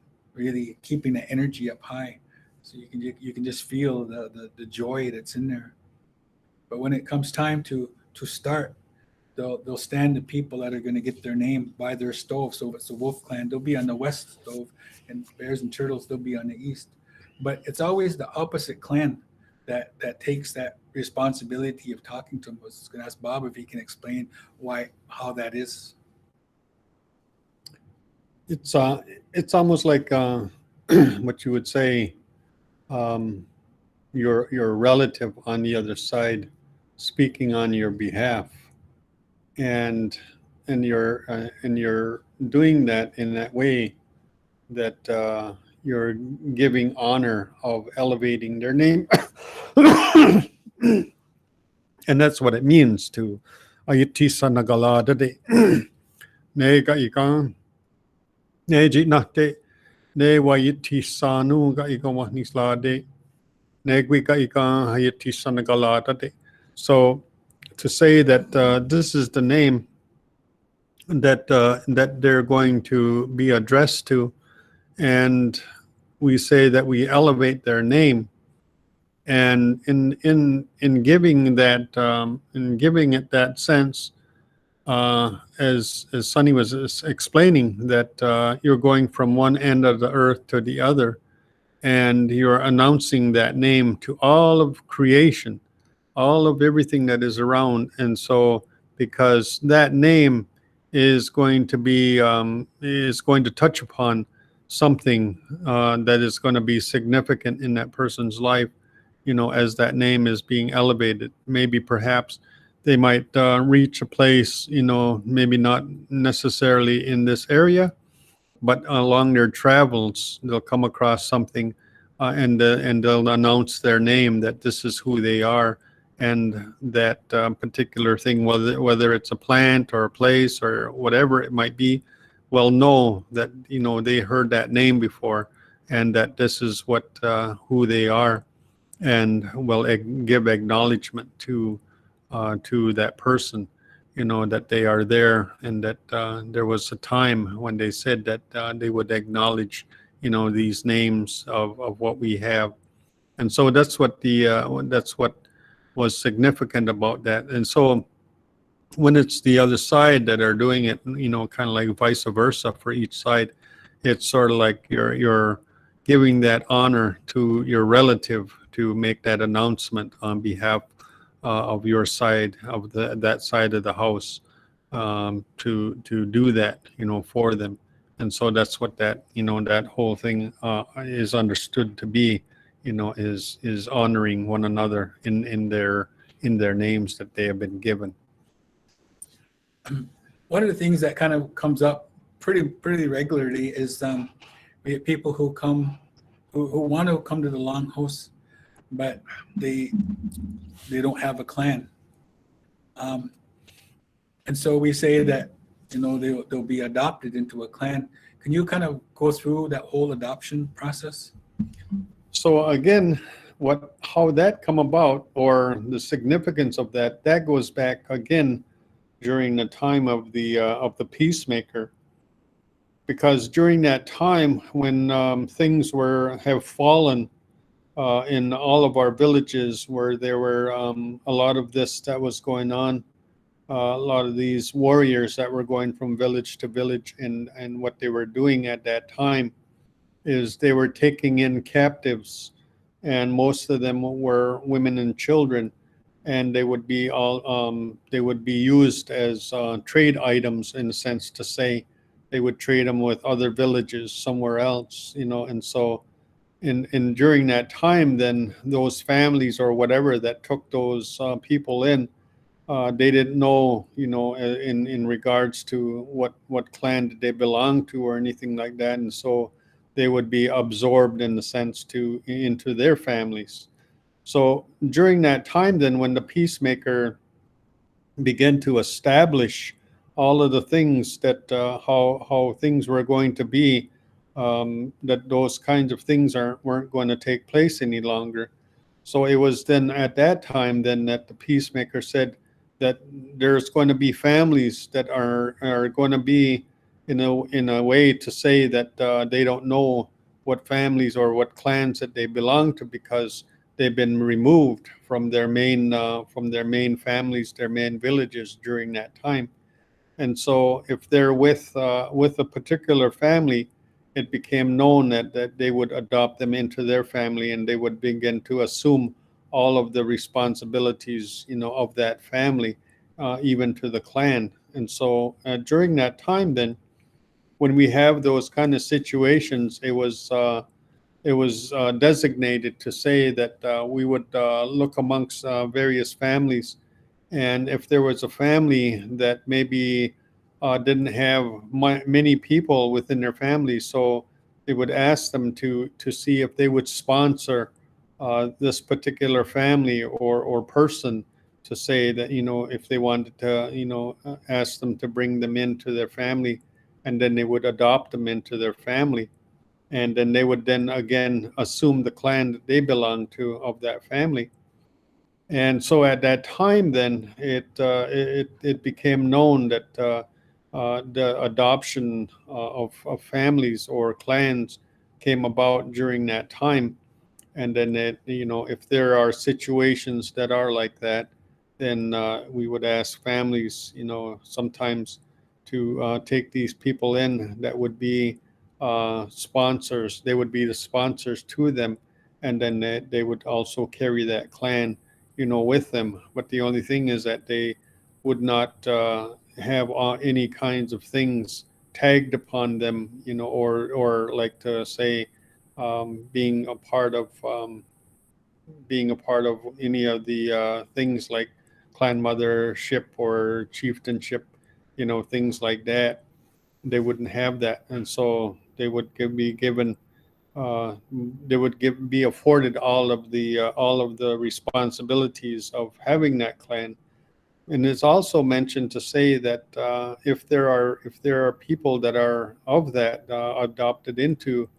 keeping the energy up high, so you can just feel the joy that's in there. But when it comes time to start, they'll stand the people that are going to get their name by their stove. So if it's the Wolf Clan, they'll be on the west stove, and Bears and Turtles, they'll be on the east. But it's always the opposite clan that takes that responsibility of talking to them. I was going to ask Bob if he can explain how that is. It's almost like what you would say, your relative on the other side speaking on your behalf, and you're doing that in that way, that you're giving honor of elevating their name. And that's what it means to ayitisa nagala dade ne ga ikan ne jitnate ne wayitisa nu ga ikawah nislade ne gwi ga ikan ayitisa nagala dade. So to say that this is the name that they're going to be addressed to, and we say that we elevate their name, and in giving that in giving it that sense, as Sonny was explaining, that you're going from one end of the earth to the other, and you're announcing that name to all of creation, all of everything that is around. And so because that name is going to be is going to touch upon something that is going to be significant in that person's life, as that name is being elevated. Maybe perhaps they might reach a place, maybe not necessarily in this area, but along their travels, they'll come across something, and they'll announce their name, that this is who they are, and that particular thing, whether it's a plant or a place or whatever it might be, will know that they heard that name before, and that this is who they are, and will give acknowledgement to that person, that they are there, and that there was a time when they said that they would acknowledge these names of what we have. And so that's what was significant about that. And so when it's the other side that are doing it, kind of like vice versa for each side, it's sort of like you're giving that honor to your relative to make that announcement on behalf of your side, of that side of the house, to do that, for them. And so that's what that whole thing is understood to be, is honoring one another in their names that they have been given. One of the things that kind of comes up pretty regularly is we have people who want to come to the longhouse, but they don't have a clan. Um, and so we say that, they'll be adopted into a clan. Can you kind of go through that whole adoption process? So again, how that come about, or the significance of that, that goes back again during the time of the peacemaker, because during that time when things have fallen in all of our villages, where there were a lot of this that was going on, a lot of these warriors that were going from village to village, and what they were doing at that time is they were taking in captives, and most of them were women and children, and they would be used as trade items, in a sense, to say they would trade them with other villages somewhere else, and so in during that time, then those families or whatever that took those people in, they didn't know, in regards to what clan did they belong to or anything like that, and so they would be absorbed, in the sense, into their families. So during that time, then, when the peacemaker began to establish all of the things that how things were going to be, that those kinds of things weren't going to take place any longer. So it was then at that time then that the peacemaker said that there's going to be families that are going to be in a way to say that they don't know what families or what clans that they belong to, because they've been removed from their main families, their main villages during that time. And so if they're with a particular family, it became known that they would adopt them into their family, and they would begin to assume all of the responsibilities, of that family, even to the clan. And so during that time, then, when we have those kind of situations, it was designated to say that we would look amongst various families, and if there was a family that maybe didn't have many people within their family, so they would ask them to see if they would sponsor this particular family or person, to say that, if they wanted to, ask them to bring them into their family, and then they would adopt them into their family, and then they would then again assume the clan that they belong to of that family. And so at that time, then it became known that the adoption of families or clans came about during that time. And then if there are situations that are like that, then we would ask families, sometimes to take these people in that would be sponsors. They would be the sponsors to them, and then they would also carry that clan, with them. But the only thing is that they would not have any kinds of things tagged upon them, or like to say, being a part of any of the things like clan mothership or chieftainship, things like that. They wouldn't have that, and so be given. They would be afforded all of the responsibilities of having that clan. And it's also mentioned to say that if there are people that are of that adopted into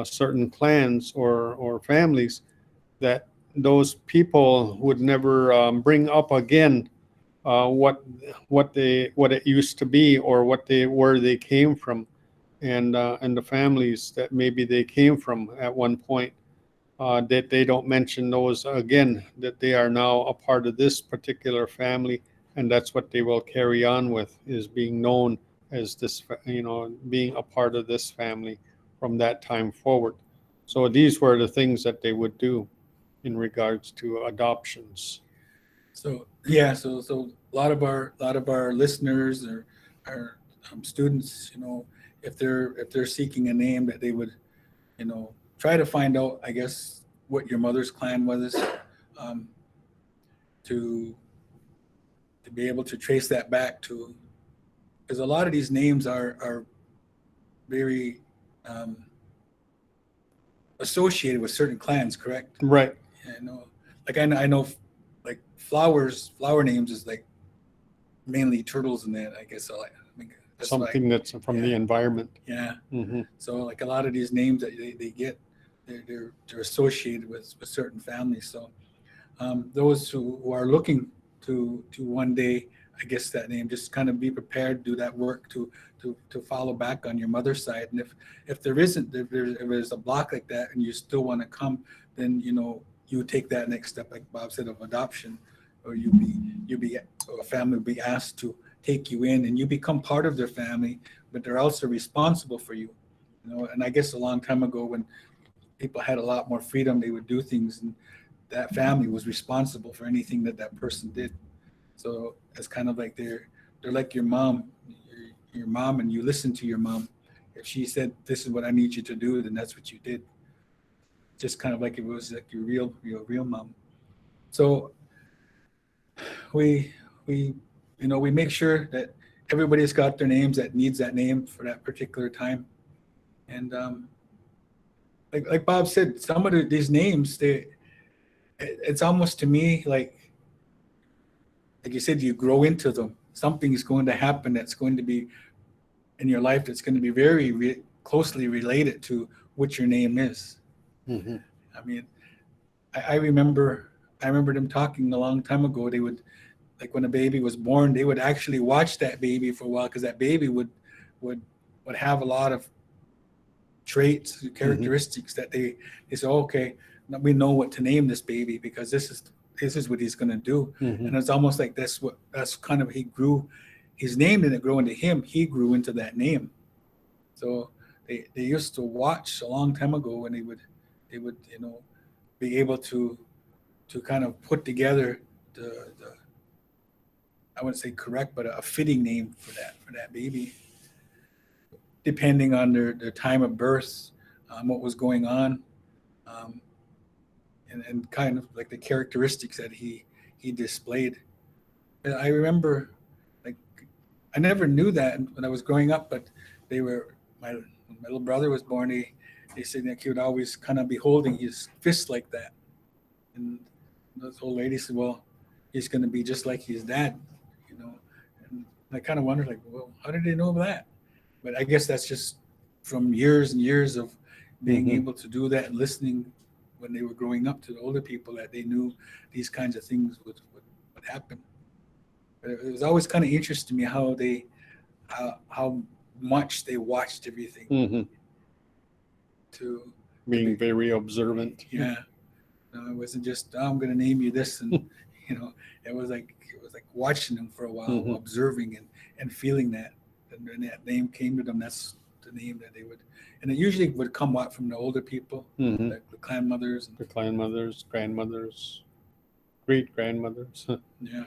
certain clans or families, that those people would never bring up again what it used to be, or where they came from, and the families that maybe they came from at one point, that they don't mention those again, that they are now a part of this particular family, and that's what they will carry on with, is being known as this, being a part of this family from that time forward. So these were the things that they would do in regards to adoptions. So yeah, so a lot of our listeners or our students, if they're seeking a name, that they would, try to find out, I guess, what your mother's clan was, um, to be able to trace that back to, because a lot of these names are very associated with certain clans, correct? Right. Yeah, I know, like flower names is like mainly turtles and that. I guess I mean, that's why. Something that's from the Yeah. environment. Yeah. Hmm. So like a lot of these names that they get, they're associated with certain families. So those who are looking to one day, I guess that name, just kind of be prepared, do that work to follow back on your mother's side. And if there isn't, if there's a block like that, and you still want to come, then you take that next step, like Bob said, of adoption, or or a family will be asked to take you in, and you become part of their family, but they're also responsible for you. And I guess a long time ago, when people had a lot more freedom, they would do things, and that family was responsible for anything that person did. So it's kind of like they're like your mom, your mom, and you listen to your mom. If she said, "This is what I need you to do," then that's what you did. Just kind of like it was like your real mom. So we we we make sure that everybody's got their names that needs that name for that particular time. And like Bob said, some of these names, it's almost to me like you said, you grow into them. Something is going to happen that's going to be in your life that's going to be very closely related to what your name is. Hmm. I mean, I remember them talking a long time ago. They would, like, when a baby was born, they would actually watch that baby for a while, because that baby would would have a lot of traits, characteristics that they say, okay, we know what to name this baby, because this is what he's going to do. Hmm. And it's almost like that's kind of, he grew, his name didn't grow into him, he grew into that name. So they used to watch a long time ago, when they would be able to kind of put together the I wouldn't say correct, but a fitting name for that baby, depending on their time of birth, what was going on, um, and kind of like the characteristics that he displayed. And I remember, like, I never knew that when I was growing up, but they were when my little brother was born. They said that he would always kind of be holding his fist like that, and this old lady said, "Well, he's going to be just like his dad," you know. And I kind of wondered, like, well, how did they know that? But I guess that's just from years and years of being Hmm. able to do that and listening when they were growing up to the older people, that they knew these kinds of things would happen. But it was always kind of interesting to me how much they watched everything Hmm. to Being be, very observant. yeah. No, it wasn't just, "Oh, I'm going to name you this," and you know, it was like watching them for a while, Hmm. observing and feeling that. And when that name came to them, that's the name that they would, and it usually would come out from the older people, Hmm. like the clan mothers, and The grandmothers, grandmothers, great grandmothers. yeah,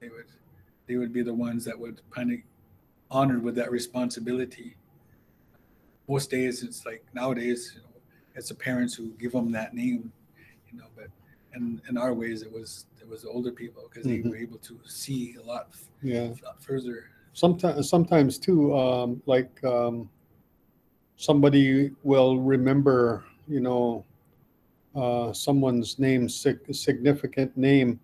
they would they would be the ones that would kind of honored with that responsibility. Most days, it's like nowadays, it's the parents who give them that name, but in our ways, it was the older people, because they Hmm. were able to see Yeah. a lot further. Sometimes too, somebody will remember, someone's name, significant name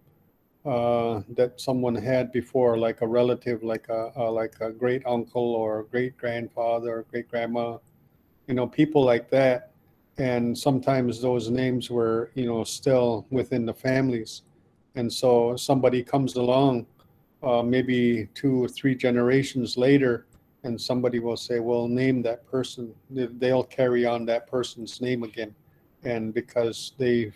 that someone had before, like a relative, like a great uncle or a great grandfather or great grandma, people like that. And sometimes those names were, still within the families. And so somebody comes along, maybe 2 or 3 generations later, and somebody will say, well, name that person. They'll carry on that person's name again. And because they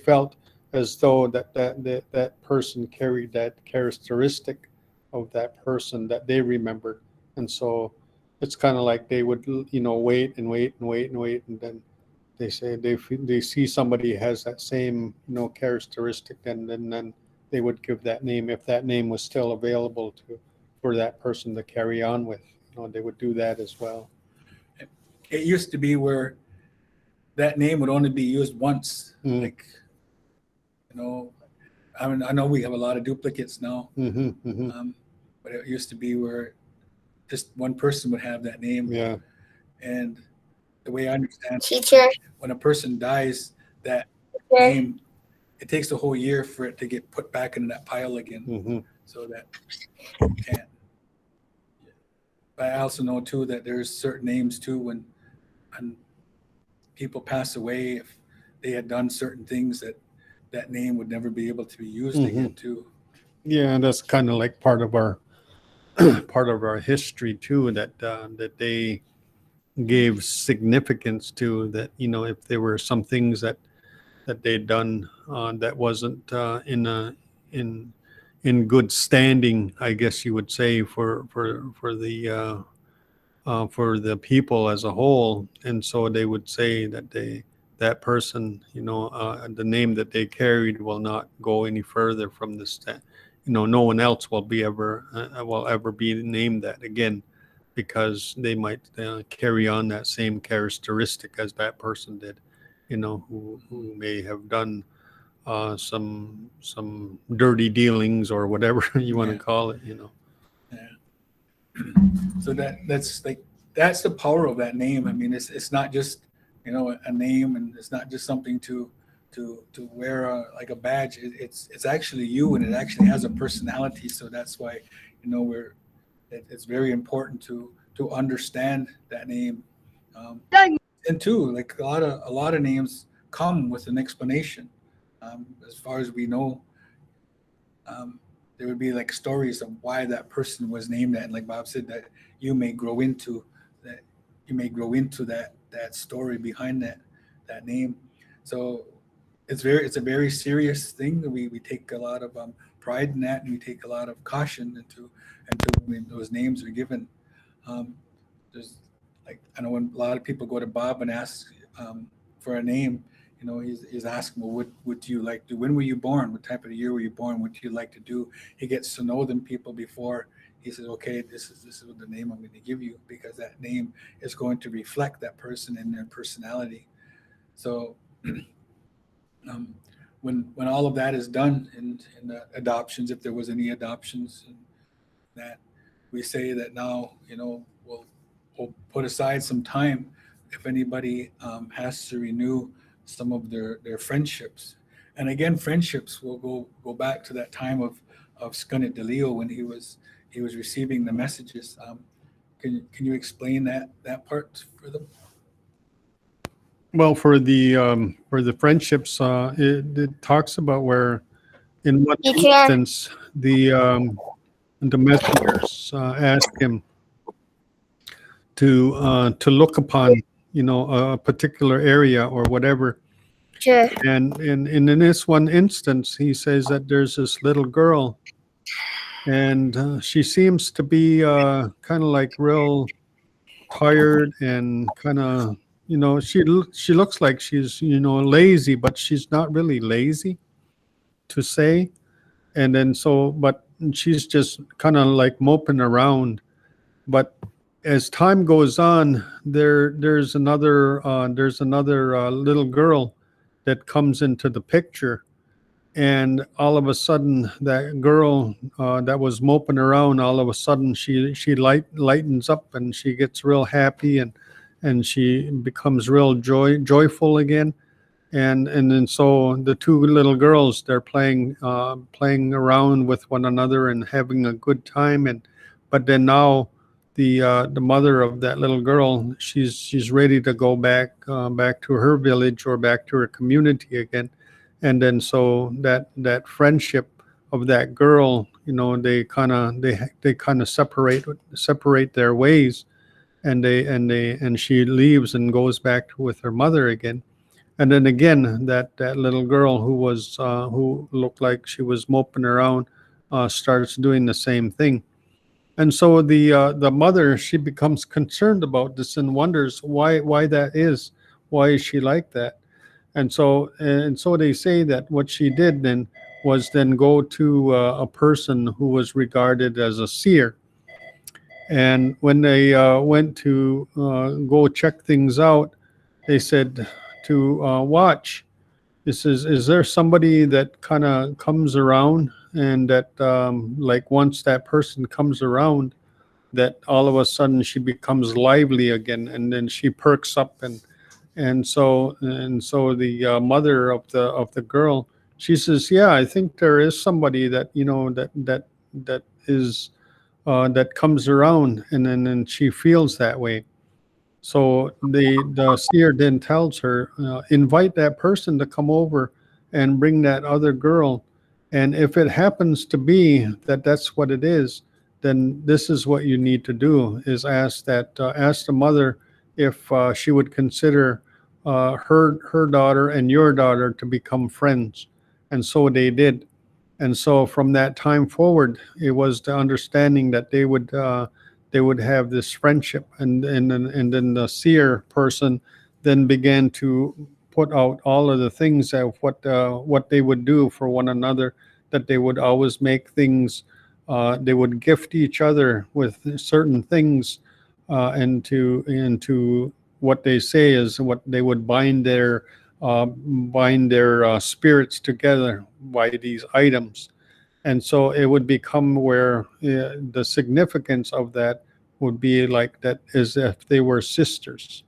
felt as though that person carried that characteristic of that person that they remembered. And so it's kind of like they would, wait and wait and wait and wait, and then they say they see somebody has that same, characteristic, then they would give that name if that name was still available to for that person to carry on with. They would do that as well. It used to be where that name would only be used once. Mm. Like, you know, I mean, I know we have a lot of duplicates now, Mm-hmm, mm-hmm. um, but it used to be where just one person would have that name. Yeah. And the way I understand, Teacher. when a person dies, that name, it takes the whole year for it to get put back in that pile again, Mhm. so that you can't. But I also know too that there's certain names too when people pass away, if they had done certain things, that name would never be able to be used again too. Yeah, that's kind of like part of our part of our history too. That they gave significance to. That if there were some things that they'd done that wasn't in in good standing, I guess you would say, for the people as a whole, and so they would say that that person, the name that they carried will not go any further from this. No one else will ever be named that again, because they might carry on that same characteristic as that person did, who may have done some dirty dealings or whatever you want to Yeah. call it. Yeah. So that's the power of that name. I mean, it's not just a name, and it's not just something to wear like a badge. It's actually you, and it actually has a personality. So that's why it's very important to understand that name. And two, like a lot of names come with an explanation. As far as we know, there would be like stories of why that person was named that. And like Bob said, that you may grow into that. You may grow into that story behind that name. So it's a very serious thing. We take a lot of pride in that, and we take a lot of caution into when those names are given. Um, there's like, I know when a lot of people go to Bob and ask for a name, he's asking, well, what do you like to do? When were you born? What type of year were you born? What do you like to do? He gets to know them people before he says, okay, this is what the name I'm going to give you, because that name is going to reflect that person and their personality. So um, when all of that is done in the adoptions, if there was any adoptions, and that we say that now, we'll put aside some time if anybody has to renew some of their friendships. And again, friendships will go back to that time of Scunnit DeLeo, when he was receiving the messages. Can you explain that part for them? Well, for the friendships, it talks about where in one instance the messengers ask him to look upon a particular area or whatever. Sure. And in this one instance, he says that there's this little girl, and she seems to be kind of like real tired, and kind of she looks like she's lazy, but she's not really lazy to say. And then but she's just kind of like moping around. But as time goes on, there's another little girl that comes into the picture, and all of a sudden that girl that was moping around, all of a sudden she lightens up, and she gets real happy, and she becomes real joyful again. And then so the two little girls, they're playing around with one another and having a good time. And but then now the mother of that little girl, she's ready to go back to her village or back to her community again. And then so that friendship of that girl, they kind of separate their ways, and she leaves and goes back with her mother again. And then again, that little girl who looked like she was moping around starts doing the same thing. And so the mother, she becomes concerned about this and wonders why that is. Why is she like that? And so they say that what she did then was then go to a person who was regarded as a seer. And when they went to go check things out, they said to watch. This is there somebody that kind of comes around, and that like once that person comes around, that all of a sudden she becomes lively again, and then she perks up, And so the mother of the girl, she says, yeah, I think there is somebody that that is that comes around, and she feels that way. So the seer then tells her, invite that person to come over and bring that other girl. And if it happens to be that that's what it is, then this is what you need to do: is ask the mother if she would consider her daughter and your daughter to become friends. And so they did. And so from that time forward, it was the understanding that they would have this friendship, and then the seer person then began to put out all of the things of what they would do for one another. That they would always make things. They would gift each other with certain things, and to what they say is what they would bind their spirits together by these items. And so it would become where the significance of that would be like that, as if they were sisters.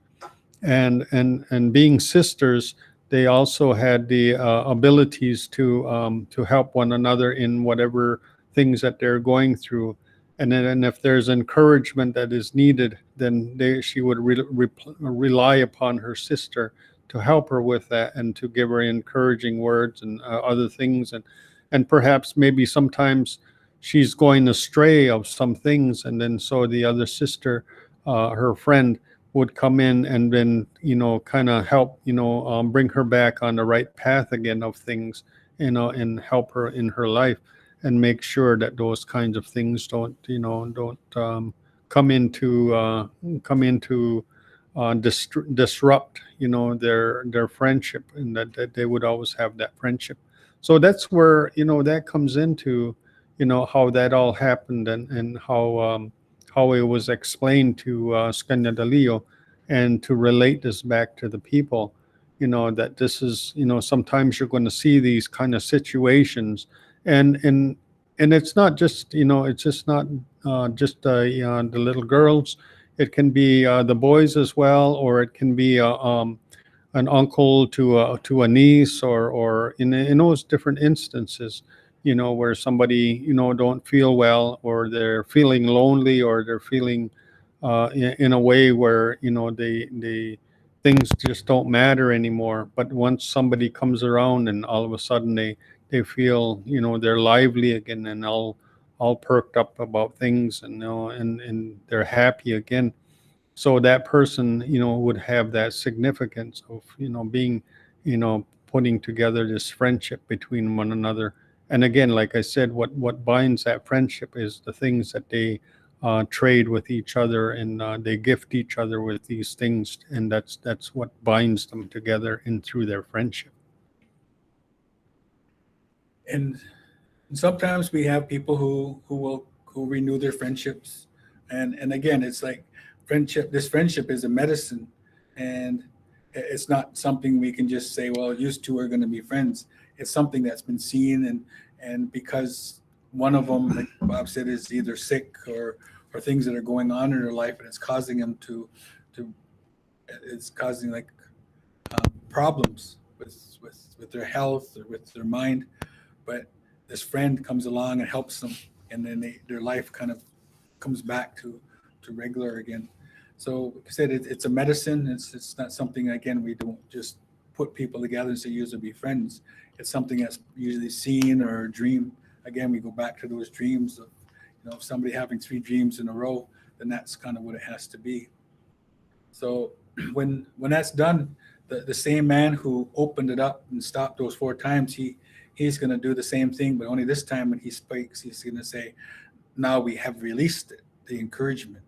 And being sisters, they also had the abilities to help one another in whatever things that they're going through. And if there's encouragement that is needed, then she would rely upon her sister to help her with that, and to give her encouraging words and other things. And perhaps maybe sometimes she's going astray of some things, and then so the other sister, her friend, would come in and then kind of help, bring her back on the right path again of things, and help her in her life, and make sure that those kinds of things don't come into disrupt their friendship, and that they would always have that friendship. So that's where that comes into how that all happened, and how it was explained to Scandalio, and to relate this back to the people, that this is, sometimes you're going to see these kind of situations. And and and it's not just, it's just not just the little girls. It can be the boys as well, or it can be an uncle to a niece, or in those different instances, where somebody don't feel well, or they're feeling lonely, or they're feeling in a way where they things just don't matter anymore. But once somebody comes around, and all of a sudden they feel they're lively again, and all perked up about things, and and they're happy again. So that person would have that significance of being putting together this friendship between one another. And again, like I said, what binds that friendship is the things that they trade with each other, and they gift each other with these things, and that's what binds them together in through their friendship. And sometimes we have people who renew their friendships, and again, it's like friendship. This friendship is a medicine, and it's not something we can just say, well, you two are going to be friends. It's something that's been seen, and because one of them, like Bob said, is either sick, or things that are going on in their life, and it's causing them to it's causing like problems with their health or with their mind. But this friend comes along and helps them, and then their life kind of comes back to regular again. So like I said, it's a medicine. It's not something, again, we don't just put people together and say you will be friends. It's something that's usually seen or a dream. Again, we go back to those dreams of if somebody having 3 dreams in a row, then that's kind of what it has to be. So when that's done, the same man who opened it up and stopped those 4 times, he's going to do the same thing, but only this time when he speaks, he's going to say, now we have released it, the encouragement,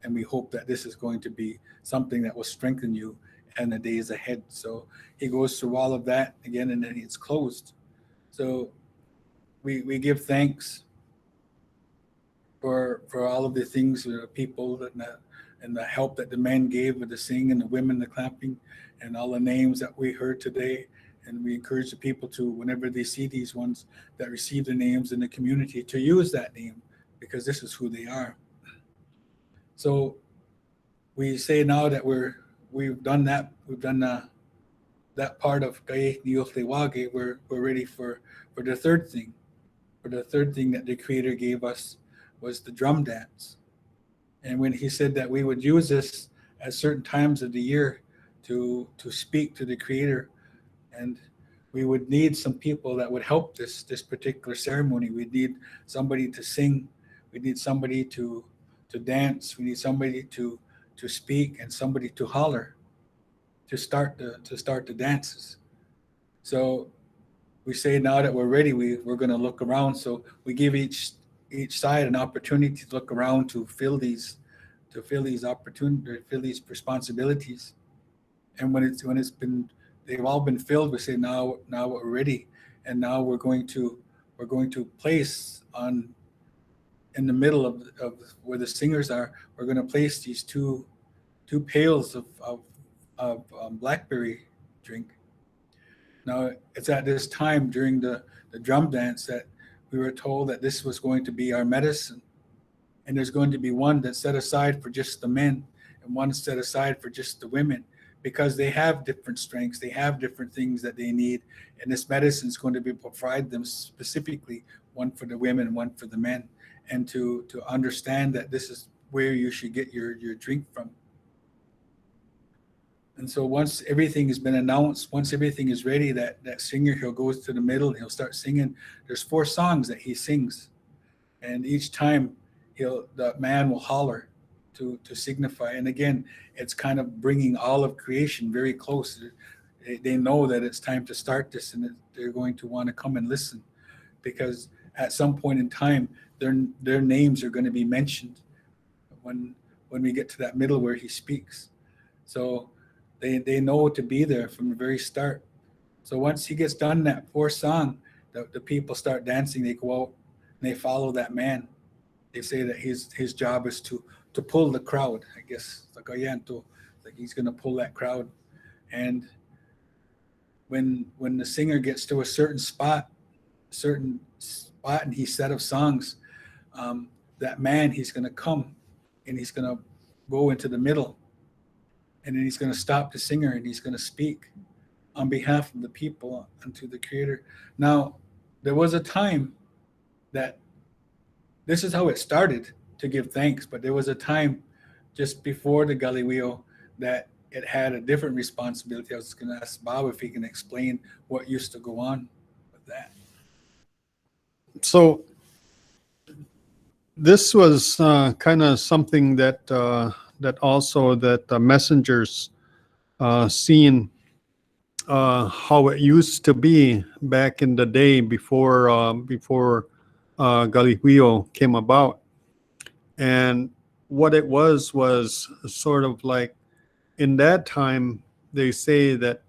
and we hope that this is going to be something that will strengthen you in the days ahead. So he goes through all of that again, and then it's closed. So we give thanks for all of the things, people and the help that the men gave with the singing, and the women the clapping, and all the names that we heard today. And we encourage the people to, whenever they see these ones that receive the names in the community, to use that name, because this is who they are. So we say now that we've done that. We've done that part of Kaye Niyotlewage. We're ready for the third thing. For the third thing that the Creator gave us was the drum dance. And when He said that we would use this at certain times of the year to speak to the Creator, and we would need some people that would help this particular ceremony. We'd need somebody to sing. We need somebody to dance. We need somebody to speak and somebody to holler to start the dances. So we say now that we're ready, we're going to look around. So we give each side an opportunity to look around to fill these opportunities, fill these responsibilities. And when it's been they've all been filled, we say now we're ready, and now we're going to place on in the middle of where the singers are. We're going to place these two pails of blackberry drink. Now it's at this time during the drum dance that we were told that this was going to be our medicine, and there's going to be one that's set aside for just the men and one set aside for just the women, because they have different strengths, they have different things that they need, and this medicine is going to be provide them specifically, one for the women and one for the men, and to understand that this is where you should get your drink from. And so once everything has been announced, once everything is ready, that singer, he'll go to the middle and he'll start singing. There's 4 songs that he sings, and each time the man will holler to signify. And again, it's kind of bringing all of creation very close. They know that it's time to start this, and they're going to want to come and listen, because at some point in time, their names are going to be mentioned when we get to that middle where he speaks. So they know to be there from the very start. So once he gets done that 4th song, the people start dancing. They go out and they follow that man. They say that his job is to pull the crowd. I guess like he's going to pull that crowd. And when the singer gets to a certain spot, and he's set of songs, that man, he's going to come and he's going to go into the middle, and then he's going to stop the singer and he's going to speak on behalf of the people unto the Creator. Now, there was a time that this is how it started, to give thanks, but there was a time just before the Galiweo that it had a different responsibility. I was going to ask Bob if he can explain what used to go on with that. So this was kind of something that also that the messengers seen how it used to be back in the day before Galiweo came about. And what it was sort of like, in that time, they say that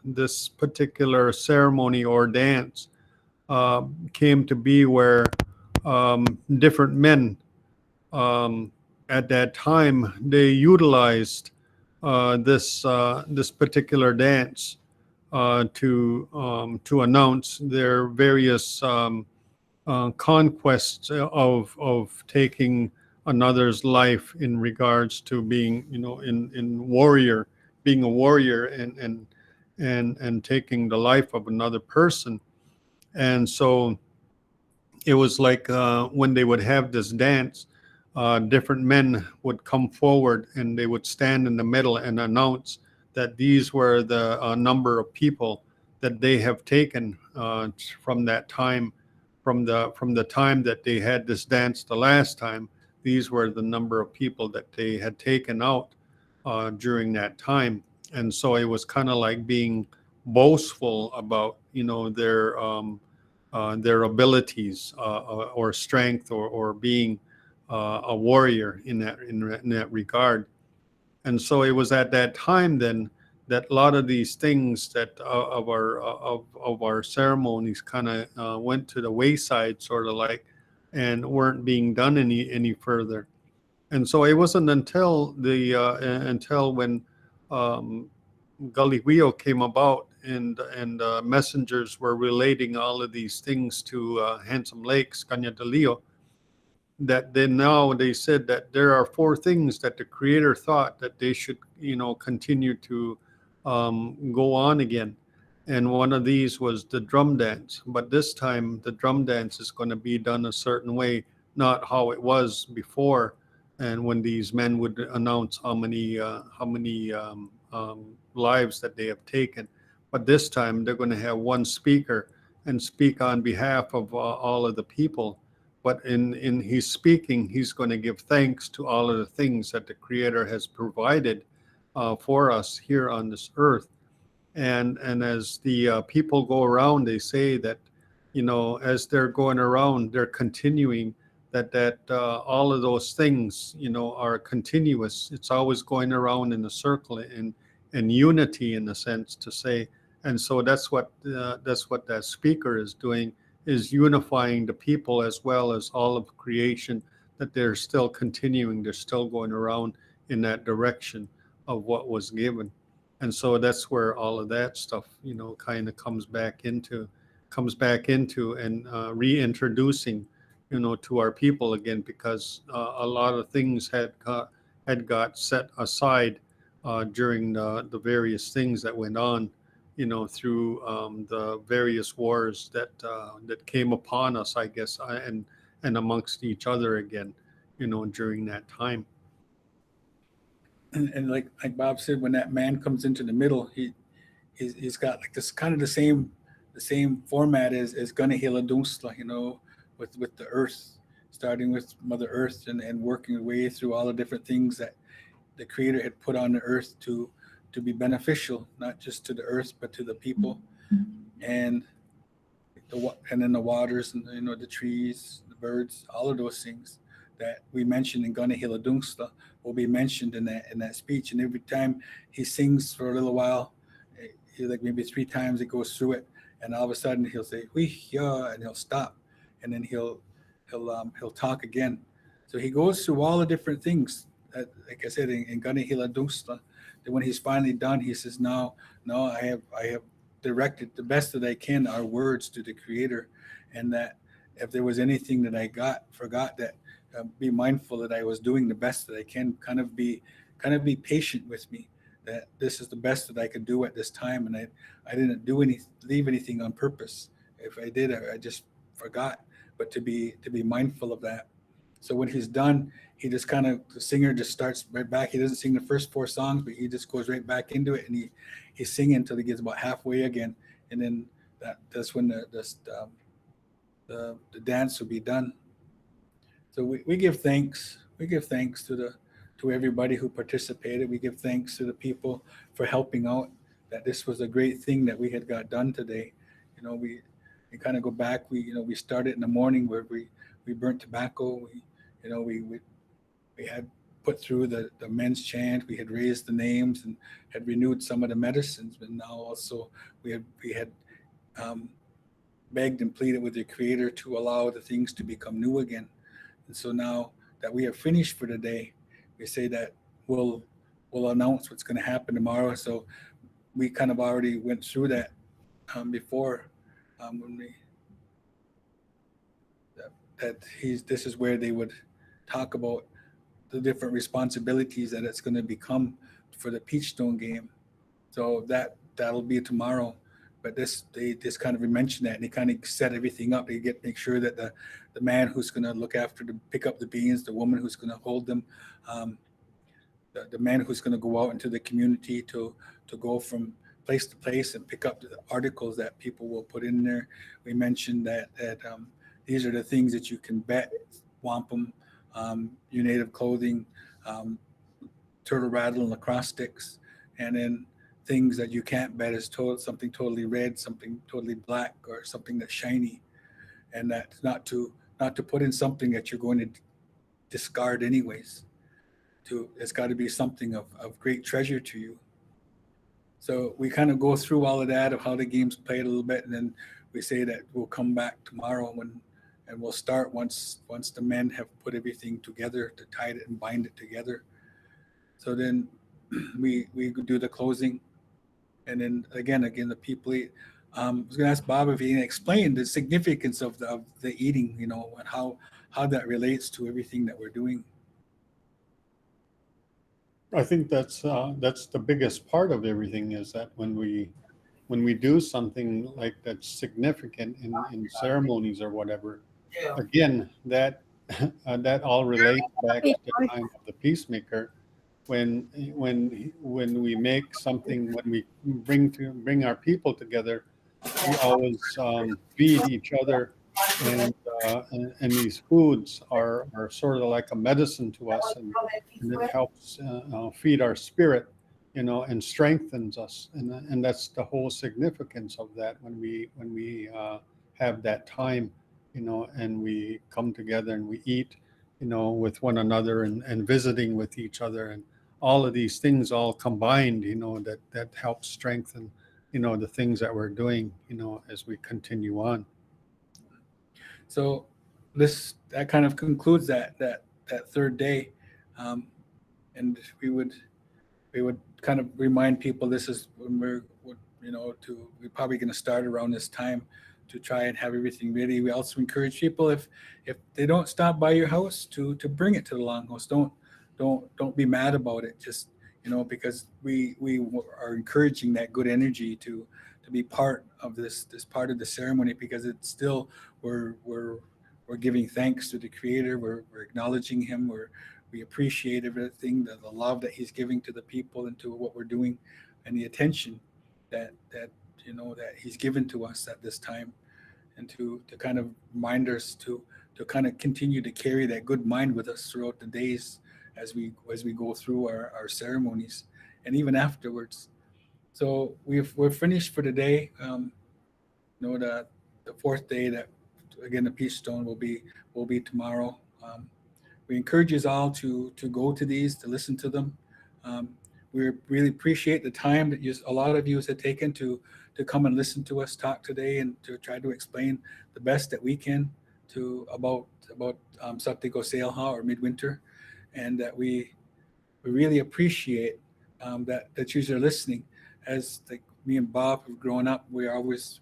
this particular ceremony or dance came to be where different men at that time, they utilized this particular dance to announce their various conquests of taking another's life in regards to being, being a warrior and taking the life of another person. And so it was like when they would have this dance, different men would come forward and they would stand in the middle and announce that these were the number of people that they have taken from that time, from the time that they had this dance the last time. These were the number of people that they had taken out during that time. And so it was kind of like being boastful about, their abilities or strength or being a warrior in that regard. And so it was at that time then that a lot of these things that of our ceremonies kind of went to the wayside, sort of like, and weren't being done any further. And so it wasn't until when Galiweo came about and messengers were relating all of these things to Handsome Lakes, Kanya de Leo, that then now they said that there are four things that the creator thought that they should, continue to go on again. And one of these was the drum dance. But this time, the drum dance is going to be done a certain way, not how it was before. And when these men would announce how many lives that they have taken, but this time they're going to have one speaker and speak on behalf of all of the people. But in his speaking, he's going to give thanks to all of the things that the Creator has provided for us here on this earth. And as the people go around, they say that, as they're going around, they're continuing that all of those things, are continuous. It's always going around in a circle in unity, in a sense, to say. And so that's what that speaker is doing, is unifying the people as well as all of creation, that they're still continuing, they're still going around in that direction of what was given. And so that's where all of that stuff, kind of comes back into and reintroducing, to our people again, because a lot of things had got set aside during the various things that went on, through the various wars that came upon us, I guess, and amongst each other again, during that time. And like Bob said, when that man comes into the middle, he's got like this kind of the same format as Gunahila Dunsla, with the earth, starting with Mother Earth and working your way through all the different things that the Creator had put on the earth to be beneficial, not just to the earth but to the people, and and then the waters and the trees, the birds, all of those things that we mentioned in Gunahila Dunsla will be mentioned in that speech. And every time he sings for a little while, like maybe 3 times, it goes through it, and all of a sudden he'll say "we yeah," and he'll stop, and then he'll talk again. So he goes through all the different things that, like I said, in Gunahila Dunsla. That when he's finally done, he says, "No, no, I have directed the best that I can our words to the Creator, and that if there was anything that I forgot, that be mindful that I was doing the best that I can. Kind of be patient with me. That this is the best that I could do at this time, and I didn't leave anything on purpose. If I did, I just forgot. But to be mindful of that. So when he's done, he just the singer just starts right back. He doesn't sing the first 4 songs, but he just goes right back into it, and he's singing until he gets about halfway again, and then that's when the dance will be done. So we give thanks. We give thanks to everybody who participated. We give thanks to the people for helping out. That this was a great thing that we had got done today. We kind of go back. We started in the morning where we burnt tobacco. We had put through the men's chant. We had raised the names and had renewed some of the medicines. But now also we had begged and pleaded with the Creator to allow the things to become new again. And so now that we have finished for the day, we say that we'll announce what's going to happen tomorrow. So we kind of already went through that before, when this is where they would talk about the different responsibilities that it's going to become for the Peachstone game. So that'll be tomorrow. But they just kind of mentioned that, and they kind of set everything up. They make sure that the man who's going to look after pick up the beans, the woman who's going to hold them, the man who's going to go out into the community to go from place to place and pick up the articles that people will put in there. We mentioned that these are the things that you can bet: wampum, your native clothing, turtle rattle and lacrosse sticks, and then things that you can't bet is something totally red, something totally black, or something that's shiny, and that's not to put in something that you're going to discard anyways. It's got to be something of great treasure to you. So we kind of go through all of that, of how the game's played a little bit, and then we say that we'll come back tomorrow and we'll start once the men have put everything together to tie it and bind it together. So then we do the closing. And then again, the people eat. I was going to ask Bob if he can explain the significance of the eating, and how that relates to everything that we're doing. I think that's the biggest part of everything, is that when we do something like that's significant in ceremonies or whatever, again, that that all relates back to the time of the peacemaker, when we make something, when we bring our people together, we always feed each other, and and these foods are sort of like a medicine to us, and it helps feed our spirit, and strengthens us, and that's the whole significance of that, when we have that time, and we come together and we eat, with one another, and visiting with each other, and all of these things all combined, that helps strengthen, the things that we're doing, as we continue on. So that kind of concludes that third day, um, and we would kind of remind people this is when we're probably going to start around this time to try and have everything ready. We also encourage people, if they don't stop by your house, to bring it to the longhouse. Don't be mad about it. Just because we are encouraging that good energy to be part of this part of the ceremony, because it's still we're giving thanks to the Creator. We're acknowledging Him. We appreciate everything, the love that He's giving to the people and to what we're doing, and the attention that that He's given to us at this time, and to kind of remind us to kind of continue to carry that good mind with us throughout the days as we go through our ceremonies and even afterwards. So we're finished for today. The fourth day, that again the peace stone will be tomorrow. We encourage you all to go to these, to listen to them. Um, we really appreciate the time that a lot of you have taken to come and listen to us talk today, and to try to explain the best that we can about Satiko Sealha, or Midwinter, and that we really appreciate that you are listening. As like me and Bob have grown up, we were always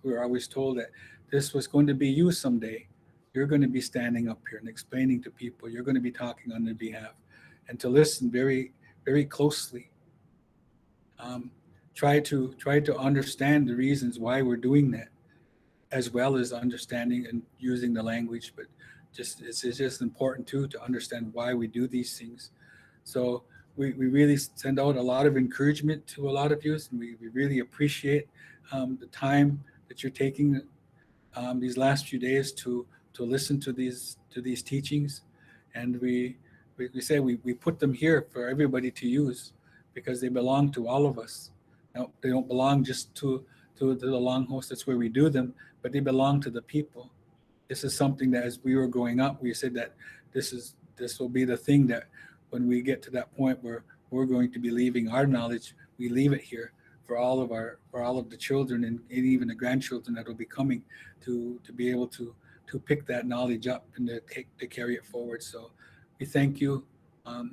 told that this was going to be you someday. You're going to be standing up here and explaining to people. You're going to be talking on their behalf, and to listen very, very closely. Try to understand the reasons why we're doing that, as well as understanding and using the language. But it's just important too to understand why we do these things. So we really send out a lot of encouragement to a lot of you, and we really appreciate the time that you're taking these last few days to listen to these teachings. And we say we put them here for everybody to use, because they belong to all of us. Now, they don't belong just to the longhouse, that's where we do them, but they belong to the people. This is something that, as we were growing up, we said that this will be the thing that when we get to that point where we're going to be leaving our knowledge, we leave it here for all of the children, and even the grandchildren that will be coming, to be able to pick that knowledge up and to carry it forward. So we thank you for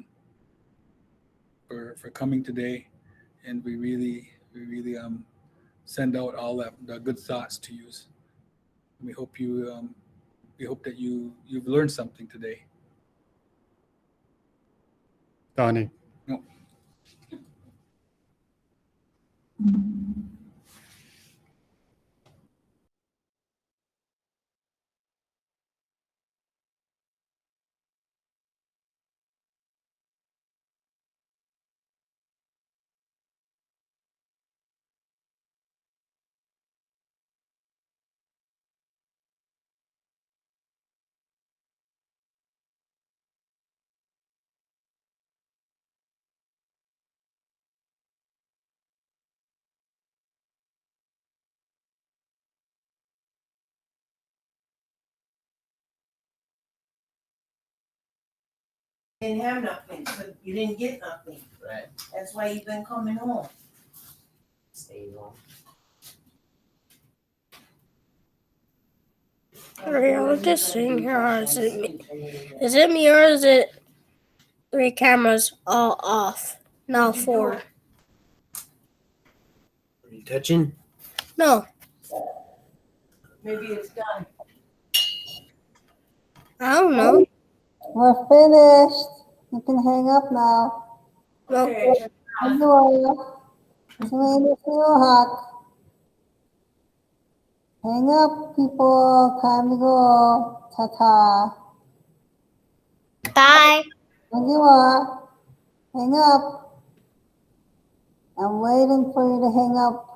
coming today, and we really send out all the good thoughts to you. We hope that you've learned something today. Donnie. No. Didn't have nothing, so you didn't get nothing. Right. That's why you've been coming home. Staying home. Are y'all just sitting here, or is it me? Is it me, or is it 3 cameras all off? Now 4. Are you touching? No. Maybe it's done. I don't know. We're finished. You can hang up now. Okay. Renewal. Renewal. Hang up, people. Time to go. Ta-ta. Bye. Renewal. Hang up. I'm waiting for you to hang up.